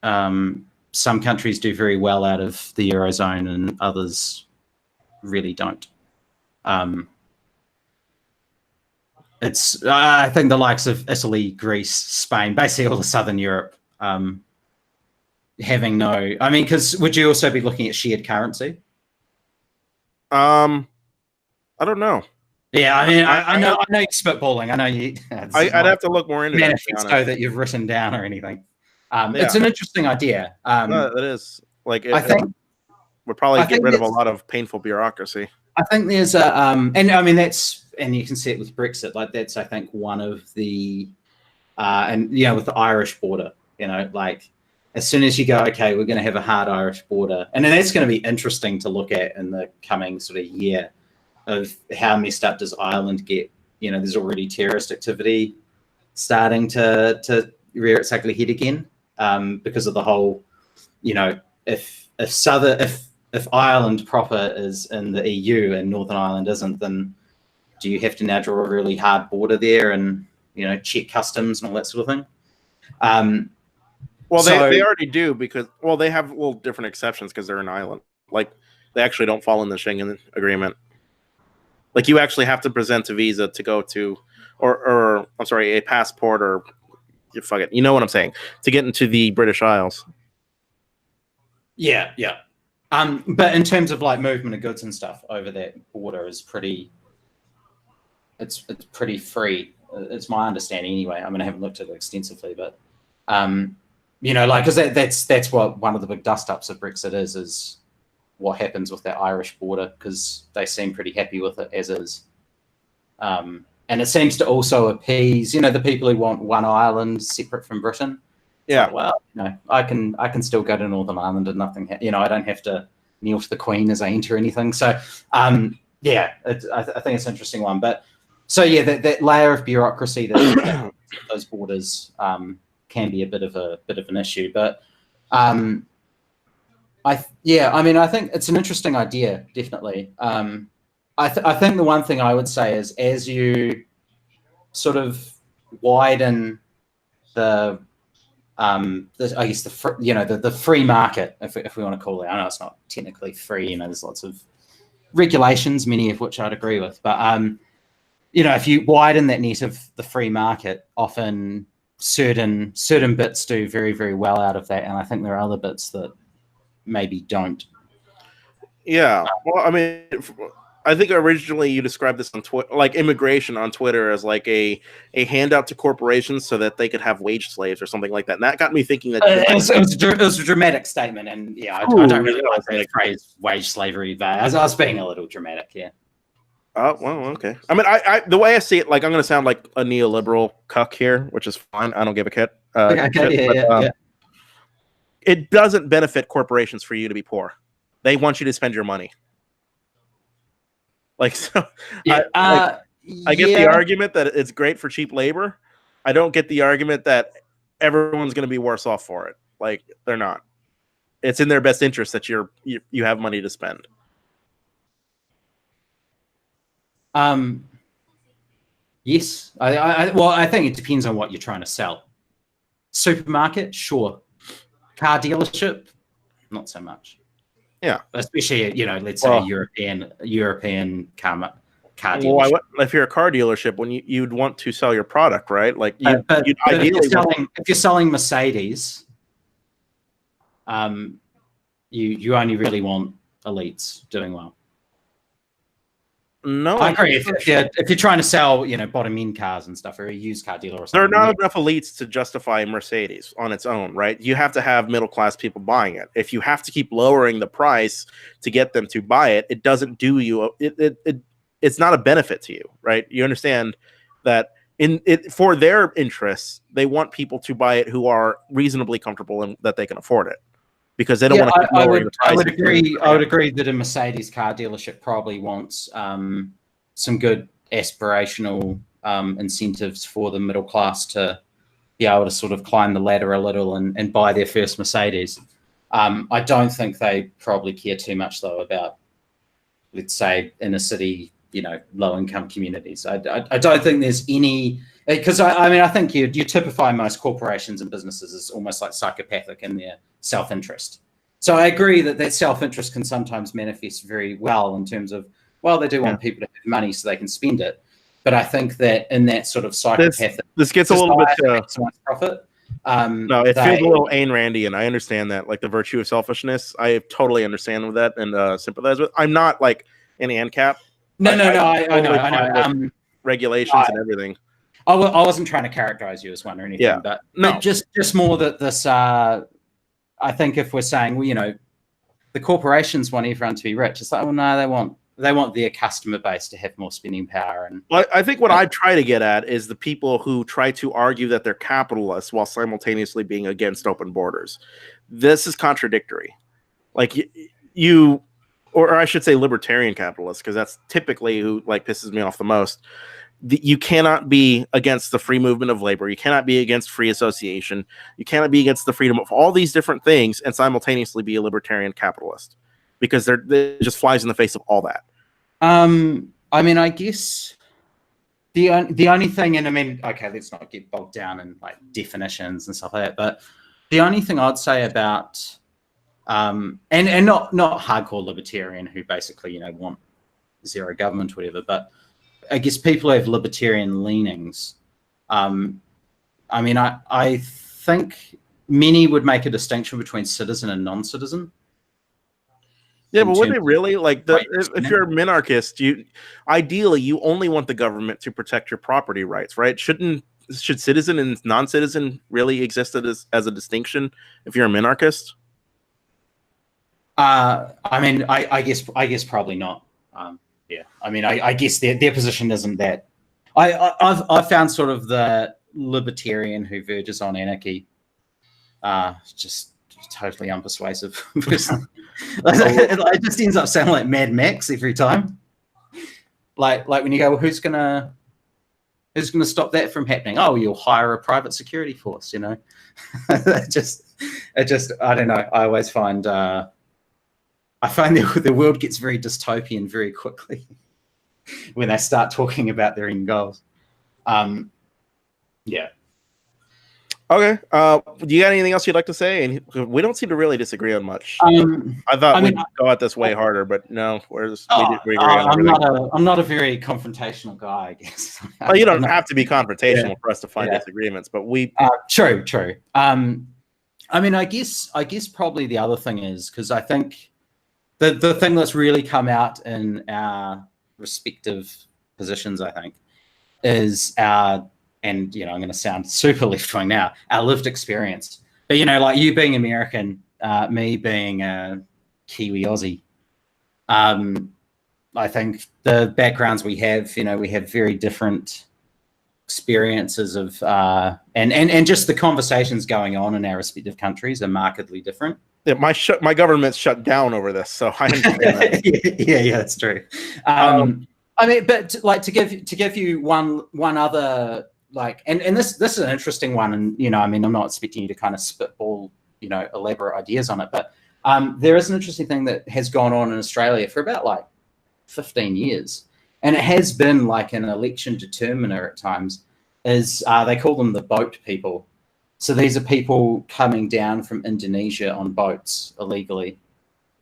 some countries do very well out of the Eurozone and others really don't. I think the likes of Italy, Greece, Spain, basically all of Southern Europe, having because would you also be looking at shared currency? I don't know. Yeah, I mean, I know you're spitballing. I know you. I'd have to look more into manifesto that you've written down or anything. It's an interesting idea. No, it is. Like, I think we'd probably get rid of a lot of painful bureaucracy. I think there's and I mean and you can see it with Brexit. Like that's I think one of the, and with the Irish border. Like as soon as you go, okay, we're going to have a hard Irish border, and then that's going to be interesting to look at in the coming sort of year of how messed up does Ireland get. There's already terrorist activity starting to rear its ugly head again. Because of the whole, if Ireland proper is in the EU and Northern Ireland isn't, then do you have to now draw a really hard border there and check customs and all that sort of thing? Well, they already do because they have little different exceptions because they're an island. Like they actually don't fall in the Schengen agreement. Like you actually have to present a visa to go to, or I'm sorry, a passport or. Fuck it. You know what I'm saying? To get into the British Isles. Yeah. But in terms of like movement of goods and stuff over that border is pretty. It's pretty free. It's my understanding anyway. I mean, I haven't looked at it extensively, but like because that's what one of the big dust ups of Brexit is what happens with that Irish border, because they seem pretty happy with it as is. And it seems to also appease, the people who want one Ireland separate from Britain. Yeah. Like, well, I can still go to Northern Ireland and nothing. I don't have to kneel to the Queen as I enter anything. So, I think it's an interesting one. But so yeah, that layer of bureaucracy that those borders can be a bit of an issue. But I think it's an interesting idea, definitely. I think the one thing I would say is, as you sort of widen the free market, if we want to call it. I know it's not technically free. There's lots of regulations, many of which I'd agree with. But if you widen that net of the free market, often certain bits do very, very well out of that, and I think there are other bits that maybe don't. Yeah. Well, I mean, I think originally you described this on Twitter, like immigration on Twitter, as like a handout to corporations so that they could have wage slaves or something like that. And that got me thinking that it was a dramatic statement, and I don't really like that phrase wage slavery, but I was being a little dramatic, yeah. Oh, well, okay. I mean, I the way I see it, like, I'm going to sound like a neoliberal cuck here, which is fine. I don't give a shit. It doesn't benefit corporations for you to be poor. They want you to spend your money. Like, so I get the argument that it's great for cheap labor. I don't get the argument that everyone's going to be worse off for it. Like, they're not. It's in their best interest that you have money to spend. Yes. I think it depends on what you're trying to sell. Supermarket, sure. Car dealership, not so much. Yeah, especially let's say European car dealership. Well, if you're a car dealership, when you'd want to sell your product, right? Like, but if you're selling Mercedes, you only really want elites doing well. No, I agree. If you're trying to sell, bottom end cars and stuff, or a used car dealer or something, there are not enough elites to justify Mercedes on its own, right? You have to have middle class people buying it. If you have to keep lowering the price to get them to buy it, it doesn't do you. It's not a benefit to you, right? You understand that for their interests, they want people to buy it who are reasonably comfortable and that they can afford it. Because they don't want to keep lowering the price. I would agree that a Mercedes car dealership probably wants some good aspirational incentives for the middle class to be able to sort of climb the ladder a little and buy their first Mercedes. I don't think they probably care too much, though, about, let's say, inner city, low income communities. I don't think there's any, because I think you typify most corporations and businesses as almost like psychopathic in their self-interest. So I agree that self-interest can sometimes manifest very well in terms of, well, they do want people to have money so they can spend it. But I think that in that sort of psychopathic, this gets a little bit profit. No, it feels a little Ayn Randian. I understand that, like the virtue of selfishness. I totally understand with that and sympathize with. I'm not like an ANCAP. I know. Regulations and everything. I wasn't trying to characterize you as one or anything, but just more that this. I think if we're saying, well, the corporations want everyone to be rich, it's like, well, no, they want their customer base to have more spending power. And I think what I try to get at is the people who try to argue that they're capitalists while simultaneously being against open borders. This is contradictory. Like or I should say libertarian capitalists, because that's typically who pisses me off the most. You cannot be against the free movement of labor. You cannot be against free association. You cannot be against the freedom of all these different things and simultaneously be a libertarian capitalist, because it just flies in the face of all that. I mean, I guess the only thing, and I mean, okay, let's not get bogged down in definitions and stuff like that, but the only thing I'd say about and not hardcore libertarian who basically want zero government or whatever, but I guess people who have libertarian leanings. I mean, I think many would make a distinction between citizen and non-citizen. Yeah, in but would terms they really like of if you're a minarchist, you ideally you only want the government to protect your property rights, right? Should citizen and non-citizen really exist as a distinction if you're a minarchist? I mean, I guess probably not. Yeah, I mean, I guess their position isn't that. I've found sort of the libertarian who verges on anarchy, just totally unpersuasive. It just ends up sounding like Mad Max every time. Like when you go, well, who's gonna stop that from happening? Oh, you'll hire a private security force. You know, it just I don't know. I always find. I find the world gets very dystopian very quickly when they start talking about their end goals. Yeah. Okay. Do you got anything else you'd like to say? And we don't seem to really disagree on much. I thought we'd go at this way harder, but no. We agree on everything. I'm not a very confrontational guy, I guess. Well, you don't have to be confrontational for us to find disagreements, but we. True. I mean, I guess probably the other thing is because I think the thing that's really come out in our respective positions, I think, is our. And, I'm going to sound super left-wing now, our lived experience. But, like you being American, me being a Kiwi Aussie, I think the backgrounds we have very different experiences of, and just the conversations going on in our respective countries are markedly different. Yeah, my government's shut down over this, so I understand that. yeah, that's true. I mean, but like to give you one other. And this is an interesting one, and I mean, I'm not expecting you to kind of spitball, elaborate ideas on it, but there is an interesting thing that has gone on in Australia for about 15 years, and it has been like an election determiner at times. Is they call them the boat people. So these are people coming down from Indonesia on boats illegally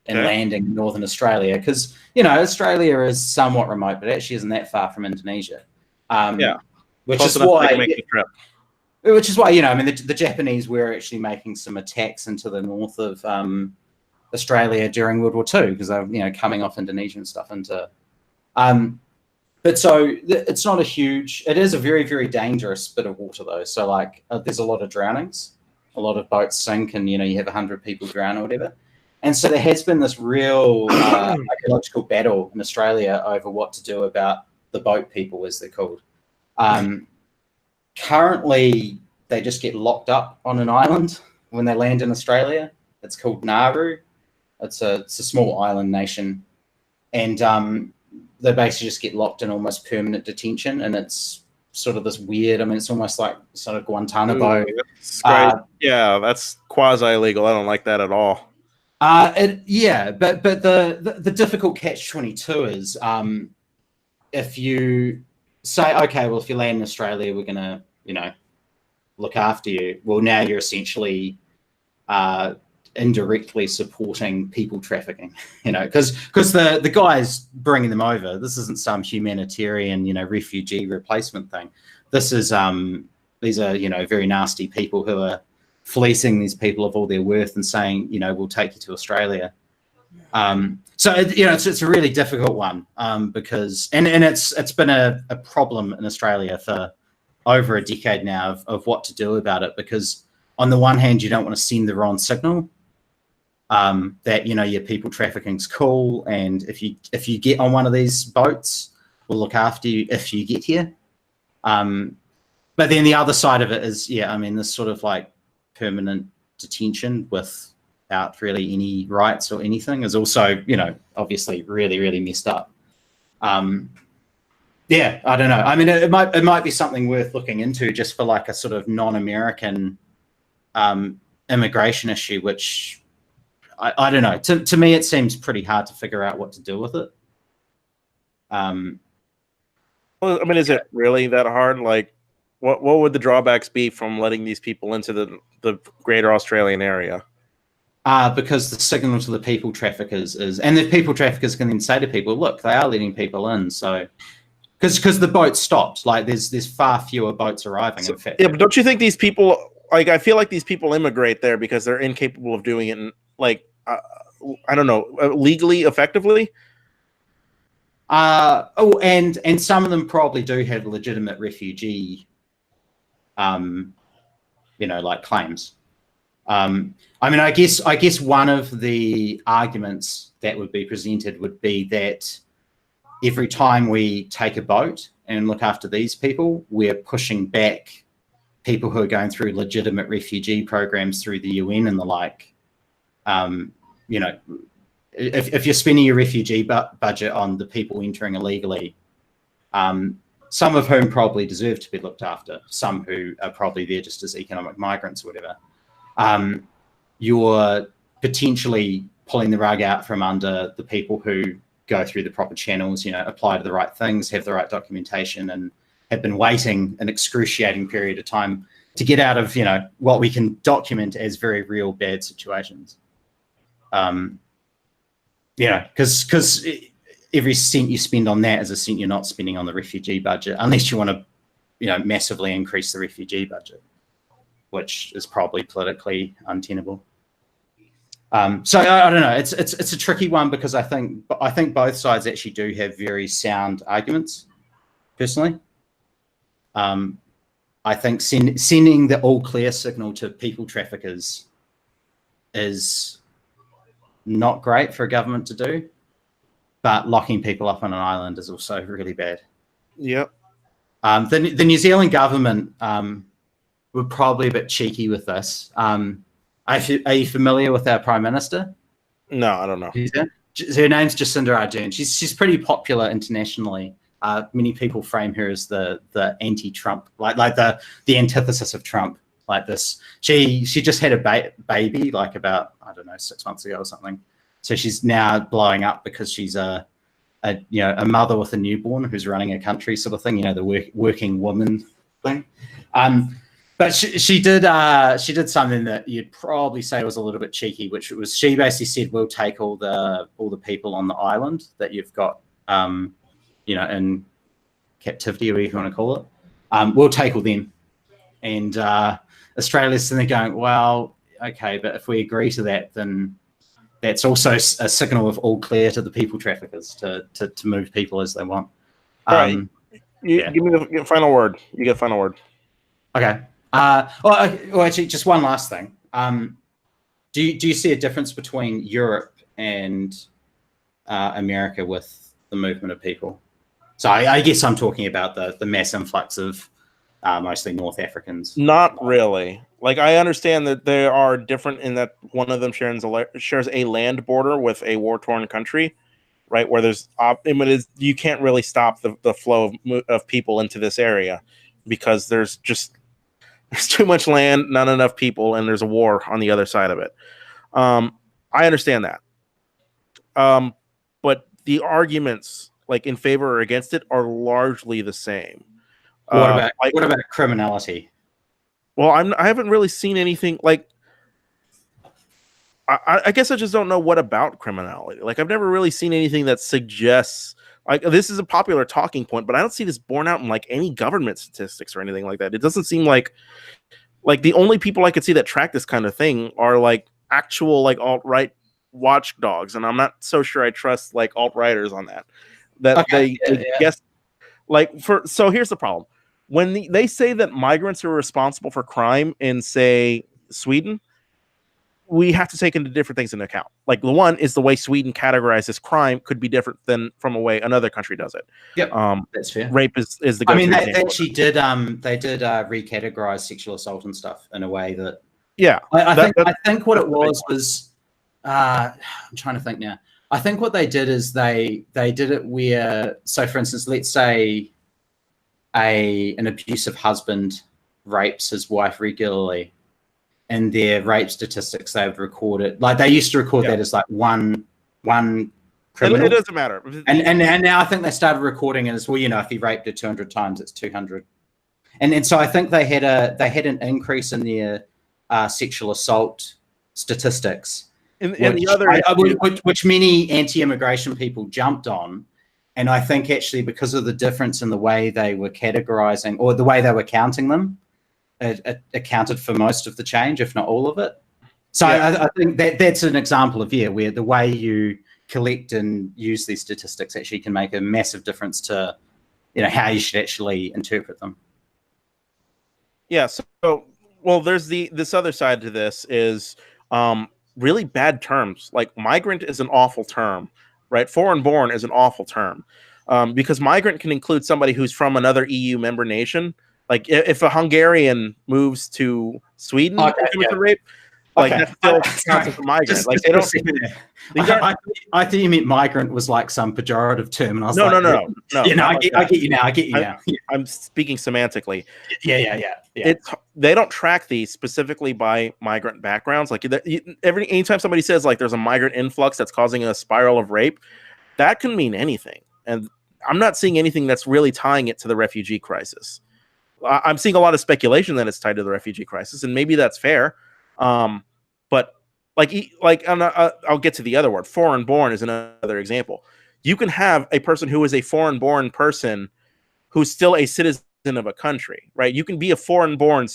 and landing in northern Australia because Australia is somewhat remote, but actually isn't that far from Indonesia. Which is why, I mean, the Japanese were actually making some attacks into the north of Australia during World War II because they're, coming off Indonesia and stuff into. But so it's not it is a very, very dangerous bit of water though. So there's a lot of drownings, a lot of boats sink, and you have 100 people drown or whatever. And so there has been this real ecological battle in Australia over what to do about the boat people, as they're called. Currently, they just get locked up on an island when they land in Australia. It's called Nauru. It's a small island nation, and they basically just get locked in almost permanent detention. And it's sort of this weird. I mean, it's almost like sort of Guantanamo. Yeah, that's quasi illegal. I don't like that at all. But the difficult catch-22 is if you say, okay, well, if you land in Australia, we're going to, look after you. Well, now you're essentially indirectly supporting people trafficking, because the guys bringing them over, this isn't some humanitarian, refugee replacement thing. This is, these are, very nasty people who are fleecing these people of all their worth and saying, we'll take you to Australia. So it's a really difficult one because it's been a problem in Australia for over a decade now of what to do about it, because on the one hand you don't want to send the wrong signal that your people trafficking's cool, and if you get on one of these boats, we'll look after you if you get here. But then the other side of it is this sort of permanent detention without really any rights or anything is also, obviously really, really messed up. I don't know. I mean, it might be something worth looking into just for a sort of non-American immigration issue, which I don't know. To me, it seems pretty hard to figure out what to do with it. Well, I mean, is it really that hard? What would the drawbacks be from letting these people into the greater Australian area? Because the signal to the people traffickers is, and the people traffickers can then say to people, look, they are letting people in. So, because the boat stopped, there's far fewer boats arriving. In fact, but don't you think these people, I feel like these people immigrate there because they're incapable of doing it, I don't know, legally, effectively. And some of them probably do have legitimate refugee, like claims. I mean, I guess one of the arguments that would be presented would be that every time we take a boat and look after these people, we're pushing back people who are going through legitimate refugee programs through the UN and the like. If you're spending your refugee budget on the people entering illegally, some of whom probably deserve to be looked after, some who are probably there just as economic migrants or whatever, you're potentially pulling the rug out from under the people who go through the proper channels, apply to the right things, have the right documentation, and have been waiting an excruciating period of time to get out of, what we can document as very real bad situations. Because every cent you spend on that is a cent you're not spending on the refugee budget, unless you want to, massively increase the refugee budget, which is probably politically untenable. So I don't know. It's a tricky one because I think both sides actually do have very sound arguments. Personally, I think sending the all clear signal to people traffickers is not great for a government to do, but locking people up on an island is also really bad. Yep. The New Zealand government were probably a bit cheeky with this. Are you familiar with our Prime Minister? No, I don't know. Her name's Jacinda Ardern. She's pretty popular internationally. Many people frame her as the anti-Trump, like the antithesis of Trump. Like this, she just had a baby like about 6 months ago or something. So she's now blowing up because she's a mother with a newborn who's running a country sort of thing. The working woman thing. But she did something that you'd probably say was a little bit cheeky, which was she basically said, we'll take all the people on the island that you've got, in captivity, or whatever you want to call it. We'll take all them. And Australia's sitting there going, well, okay, but if we agree to that, then that's also a signal of all clear to the people traffickers to move people as they want. All right. Give me the final word. You get final word. Okay. Actually, just one last thing. Do you see a difference between Europe and America with the movement of people? So I guess I'm talking about the mass influx of mostly North Africans. Not really. Like, I understand that they are different in that one of them shares a land border with a war-torn country, right? Where there's you can't really stop the flow of people into this area because there's too much land, not enough people, and there's a war on the other side of it. I understand that. But the arguments, like in favor or against it, are largely the same. What about criminality? Well, I haven't really seen anything like. I guess I just don't know what about criminality. Like, I've never really seen anything that suggests like this is a popular talking point, but I don't see this borne out in like any government statistics or anything like that. It doesn't seem like the only people I could see that track this kind of thing are like actual like alt-right watchdogs, and I'm not so sure I trust like alt-righters on that. They guess like so here's the problem. When they say that migrants are responsible for crime in, say, Sweden, we have to take into different things into account. Like, the one is the way Sweden categorizes crime could be different than from a way another country does it. Yep, that's fair. Rape is the. I mean, they actually did. They did recategorize sexual assault and stuff in a way that. Yeah, I think what it was. I'm trying to think now. I think what they did is they did it where, so for instance, let's say an abusive husband rapes his wife regularly, and their rape statistics they would record it like they used to record that as like one criminal. It doesn't matter. And now I think they started recording it as well. If he raped her 200 times, it's 200. And so I think they had an increase in their sexual assault statistics, which many anti-immigration people jumped on. And I think actually because of the difference in the way they were categorizing or the way they were counting them, it accounted for most of the change, if not all of it. So I think that's an example of where the way you collect and use these statistics actually can make a massive difference to how you should actually interpret them. Yeah. So well, there's this other side to this is really bad terms. Like migrant is an awful term, right? Foreign born is an awful term because migrant can include somebody who's from another EU member nation. Like if a Hungarian moves to Sweden and commits a rape, like that still counts as a migrant. Like they don't. I think you meant migrant was like some pejorative term, and I was no. I get you now. I get you now. I'm speaking semantically. Yeah. They don't track these specifically by migrant backgrounds. Like anytime somebody says like there's a migrant influx that's causing a spiral of rape, that can mean anything. And I'm not seeing anything that's really tying it to the refugee crisis. I'm seeing a lot of speculation that it's tied to the refugee crisis, and maybe that's fair. But I'll get to the other word. Foreign born is another example. You can have a person who is a foreign born person who's still a citizen of a country, right? You can be a foreign born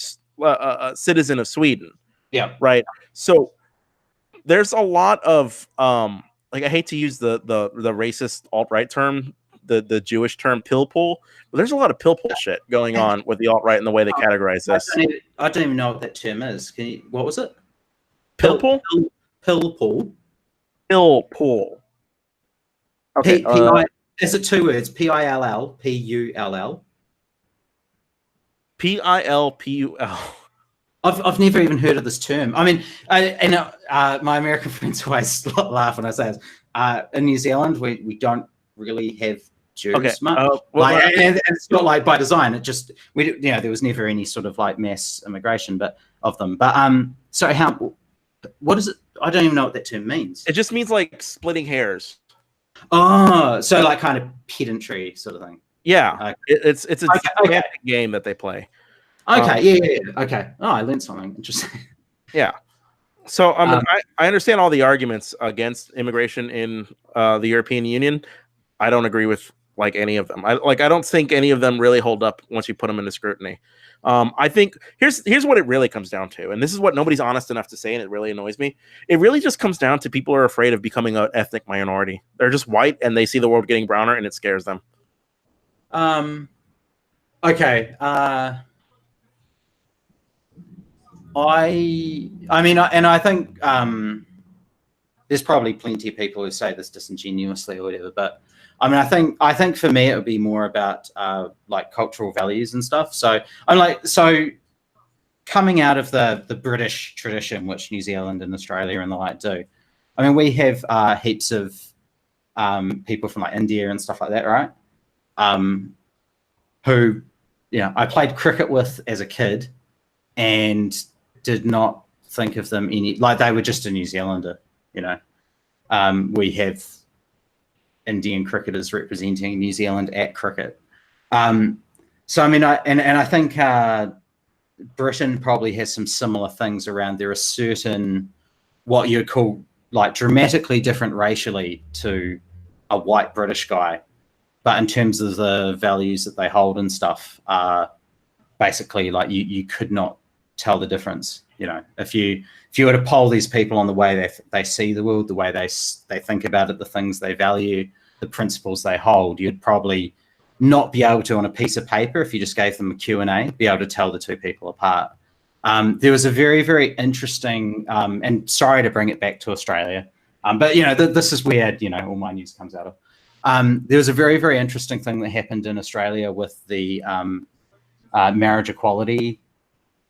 citizen of Sweden. Yeah. Right. So there's a lot of I hate to use the racist alt-right term, the Jewish term pill pull, but there's a lot of pill pull shit going on with the alt-right and the way they categorize this. I don't even know what that term is. What was it? Pill pull? Pill pull. Pill pull. Okay. Is it two words? P-I-L-L, P-U-L. P-I-L-P-U-L. I've never even heard of this term. I mean, my American friends always laugh when I say this. In New Zealand, we don't really have Jews much. And it's not like by design. It just there was never any sort of like mass immigration, but of them. But so what is it? I don't even know what that term means. It just means like splitting hairs. Oh, so like kind of pedantry sort of thing. Yeah, it's a game that they play. Okay, yeah. Okay. Oh, I learned something interesting. Yeah. So I understand all the arguments against immigration in the European Union. I don't agree with like any of them. I don't think any of them really hold up once you put them into scrutiny. I think here's what it really comes down to, and this is what nobody's honest enough to say, and it really annoys me. It really just comes down to people are afraid of becoming an ethnic minority. They're just white and they see the world getting browner, and it scares them. Okay. I think there's probably plenty of people who say this disingenuously or whatever, but I mean, I think for me it would be more about like cultural values and stuff. So so coming out of the British tradition, which New Zealand and Australia and the like do. I mean, we have heaps of people from like India and stuff like that, right? Who I played cricket with as a kid, and did not think of them like they were just a New Zealander. We have Indian cricketers representing New Zealand at cricket. So I mean, I think Britain probably has some similar things around. There are certain what you'd call like dramatically different racially to a white British guy, but in terms of the values that they hold and stuff, basically like you could not tell the difference. If you were to poll these people on the way they see the world, the way they think about it, the things they value, the principles they hold, you'd probably not be able to, on a piece of paper, if you just gave them a Q&A, be able to tell the two people apart. There was a very, very interesting, and sorry to bring it back to Australia, but this is where all my news comes out of. There was a very, very interesting thing that happened in Australia with the marriage equality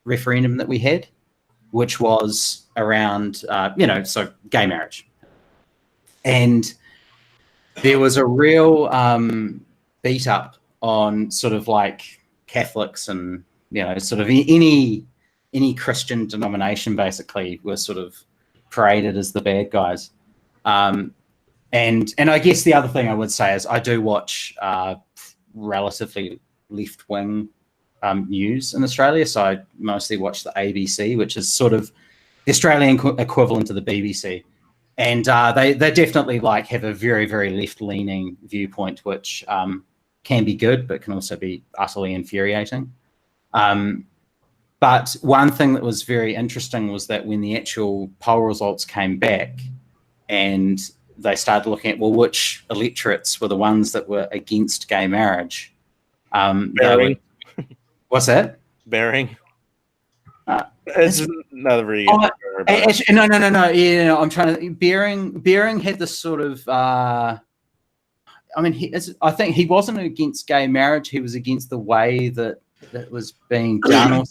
referendum that we had, which was around, so gay marriage. And there was a real beat up on sort of like Catholics and, sort of any Christian denomination basically were sort of paraded as the bad guys. And I guess the other thing I would say is I do watch relatively left-wing news in Australia. So I mostly watch the ABC, which is sort of the Australian equivalent to the BBC. And they definitely like have a very, very left-leaning viewpoint, which can be good, but can also be utterly infuriating. But one thing that was very interesting was that when the actual poll results came back and they started looking at, well, which electorates were the ones that were against gay marriage? Bearing. What's that? Bearing. It's not very good. No. Yeah, no, I'm trying to. Bearing had this sort of. I mean, I think he wasn't against gay marriage. He was against the way that was being done.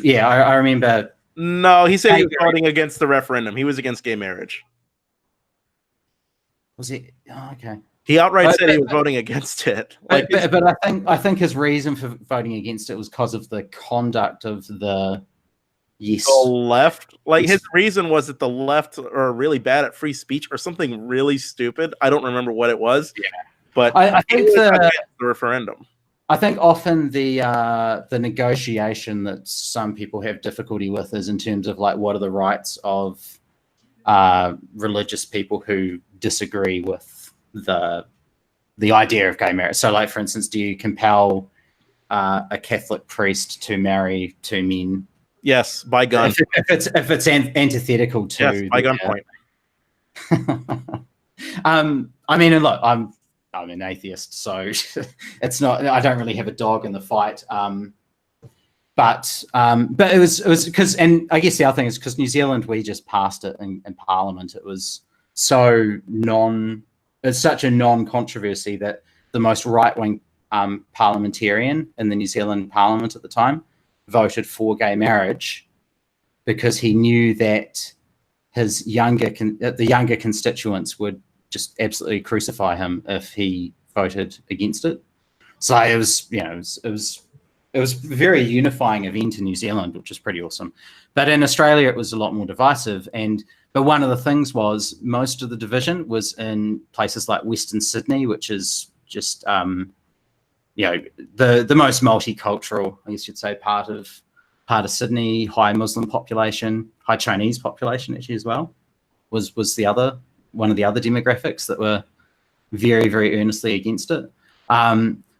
Yeah, I remember. No, he said he was voting against the referendum. He was against gay marriage. Was it? Oh, okay. He outright said he was voting against it. But I think his reason for voting against it was because of the conduct of the the left. Like his reason was that the left are really bad at free speech or something really stupid. I don't remember what it was. Yeah. But I think the referendum. I think often the negotiation that some people have difficulty with is in terms of like what are the rights of religious people who disagree with the idea of gay marriage. So, like for instance, do you compel a Catholic priest to marry two men? Yes, by gun. If it's antithetical to by gunpoint. I mean, and look, I'm an atheist, so it's not. I don't really have a dog in the fight. But it was because, and I guess the other thing is because New Zealand, we just passed it in Parliament. It was it's such a non-controversy that the most right-wing parliamentarian in the New Zealand Parliament at the time voted for gay marriage because he knew that his the younger constituents would just absolutely crucify him if he voted against it. So it was, it was a very unifying event in New Zealand, which is pretty awesome. But in Australia, it was a lot more divisive. But one of the things was most of the division was in places like Western Sydney, which is just, the most multicultural, I guess you'd say, part of Sydney. High Muslim population, high Chinese population actually as well, was one of the other demographics that were very, very earnestly against it.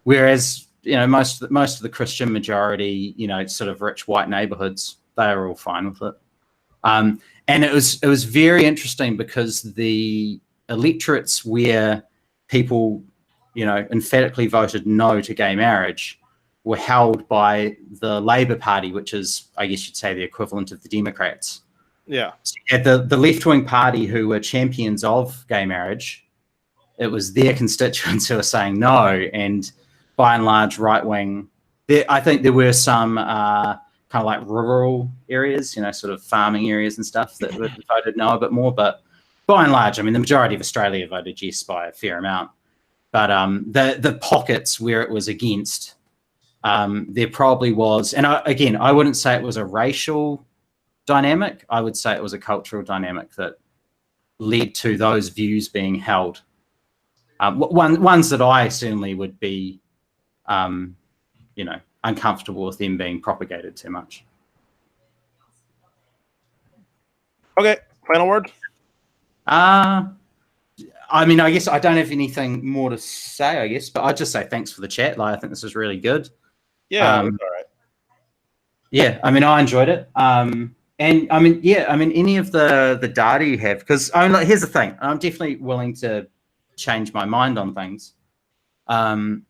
Whereas most of the Christian majority, sort of rich white neighborhoods, they were all fine with it. And it was very interesting because the electorates where people, emphatically voted no to gay marriage were held by the Labour Party, which is, I guess you'd say, the equivalent of the Democrats. Yeah. So you had the left-wing party who were champions of gay marriage. It was their constituents who were saying no, and by and large, right-wing. I think there were some kind of like rural areas, sort of farming areas and stuff that voted no a bit more. But by and large, I mean, the majority of Australia voted yes by a fair amount. But the pockets where it was against, there probably was, and I wouldn't say it was a racial dynamic. I would say it was a cultural dynamic that led to those views being held. Ones that I certainly would be, uncomfortable with them being propagated too much. Okay, final word? I mean, I guess I don't have anything more to say, I guess, but I'd just say thanks for the chat. Like, I think this is really good. Yeah, all right. Yeah, I mean, I enjoyed it. And I mean, any of the data you have, because here's the thing, I'm definitely willing to change my mind on things. And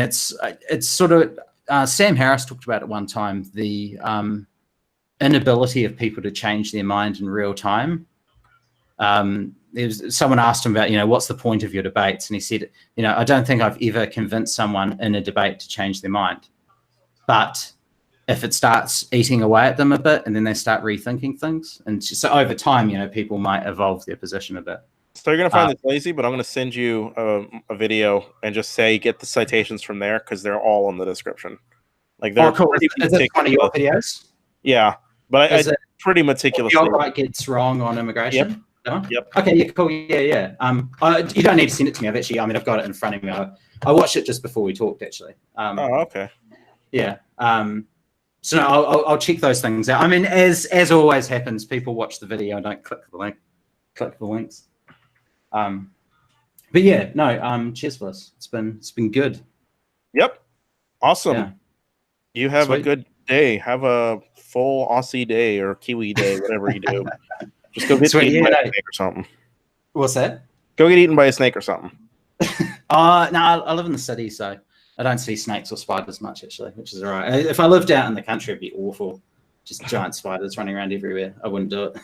it's sort of, Sam Harris talked about it one time, the inability of people to change their mind in real time. Someone asked him about, what's the point of your debates? And he said, I don't think I've ever convinced someone in a debate to change their mind. But if it starts eating away at them a bit and then they start rethinking things, and so over time, people might evolve their position a bit. So you're going to find this lazy, but I'm going to send you a video and just say, get the citations from there because they're all in the description. Like they're cool. Is it one of your videos? Yeah, but I pretty meticulously. Your right gets wrong on immigration? Yep. Yep. Okay, yeah, cool. Yeah. You don't need to send it to me. I've got it in front of me. I watched it just before we talked, actually. Okay. Yeah. So no, I'll check those things out. I mean, as always happens, people watch the video and don't click the links. But yeah, no. Cheers for this. It's been good. Yep. Awesome. Yeah. You have Sweet. a good day. Have a full Aussie day or Kiwi day, whatever you do. Just go get eaten by a snake or something. What's that? Go get eaten by a snake or something. No, I live in the city, so I don't see snakes or spiders much, actually, which is all right. If I lived out in the country, it'd be awful. Just giant spiders running around everywhere. I wouldn't do it.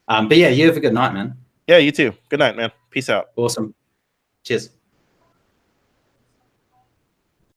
But yeah, you have a good night, man. Yeah, you too. Good night, man. Peace out. Awesome. Cheers.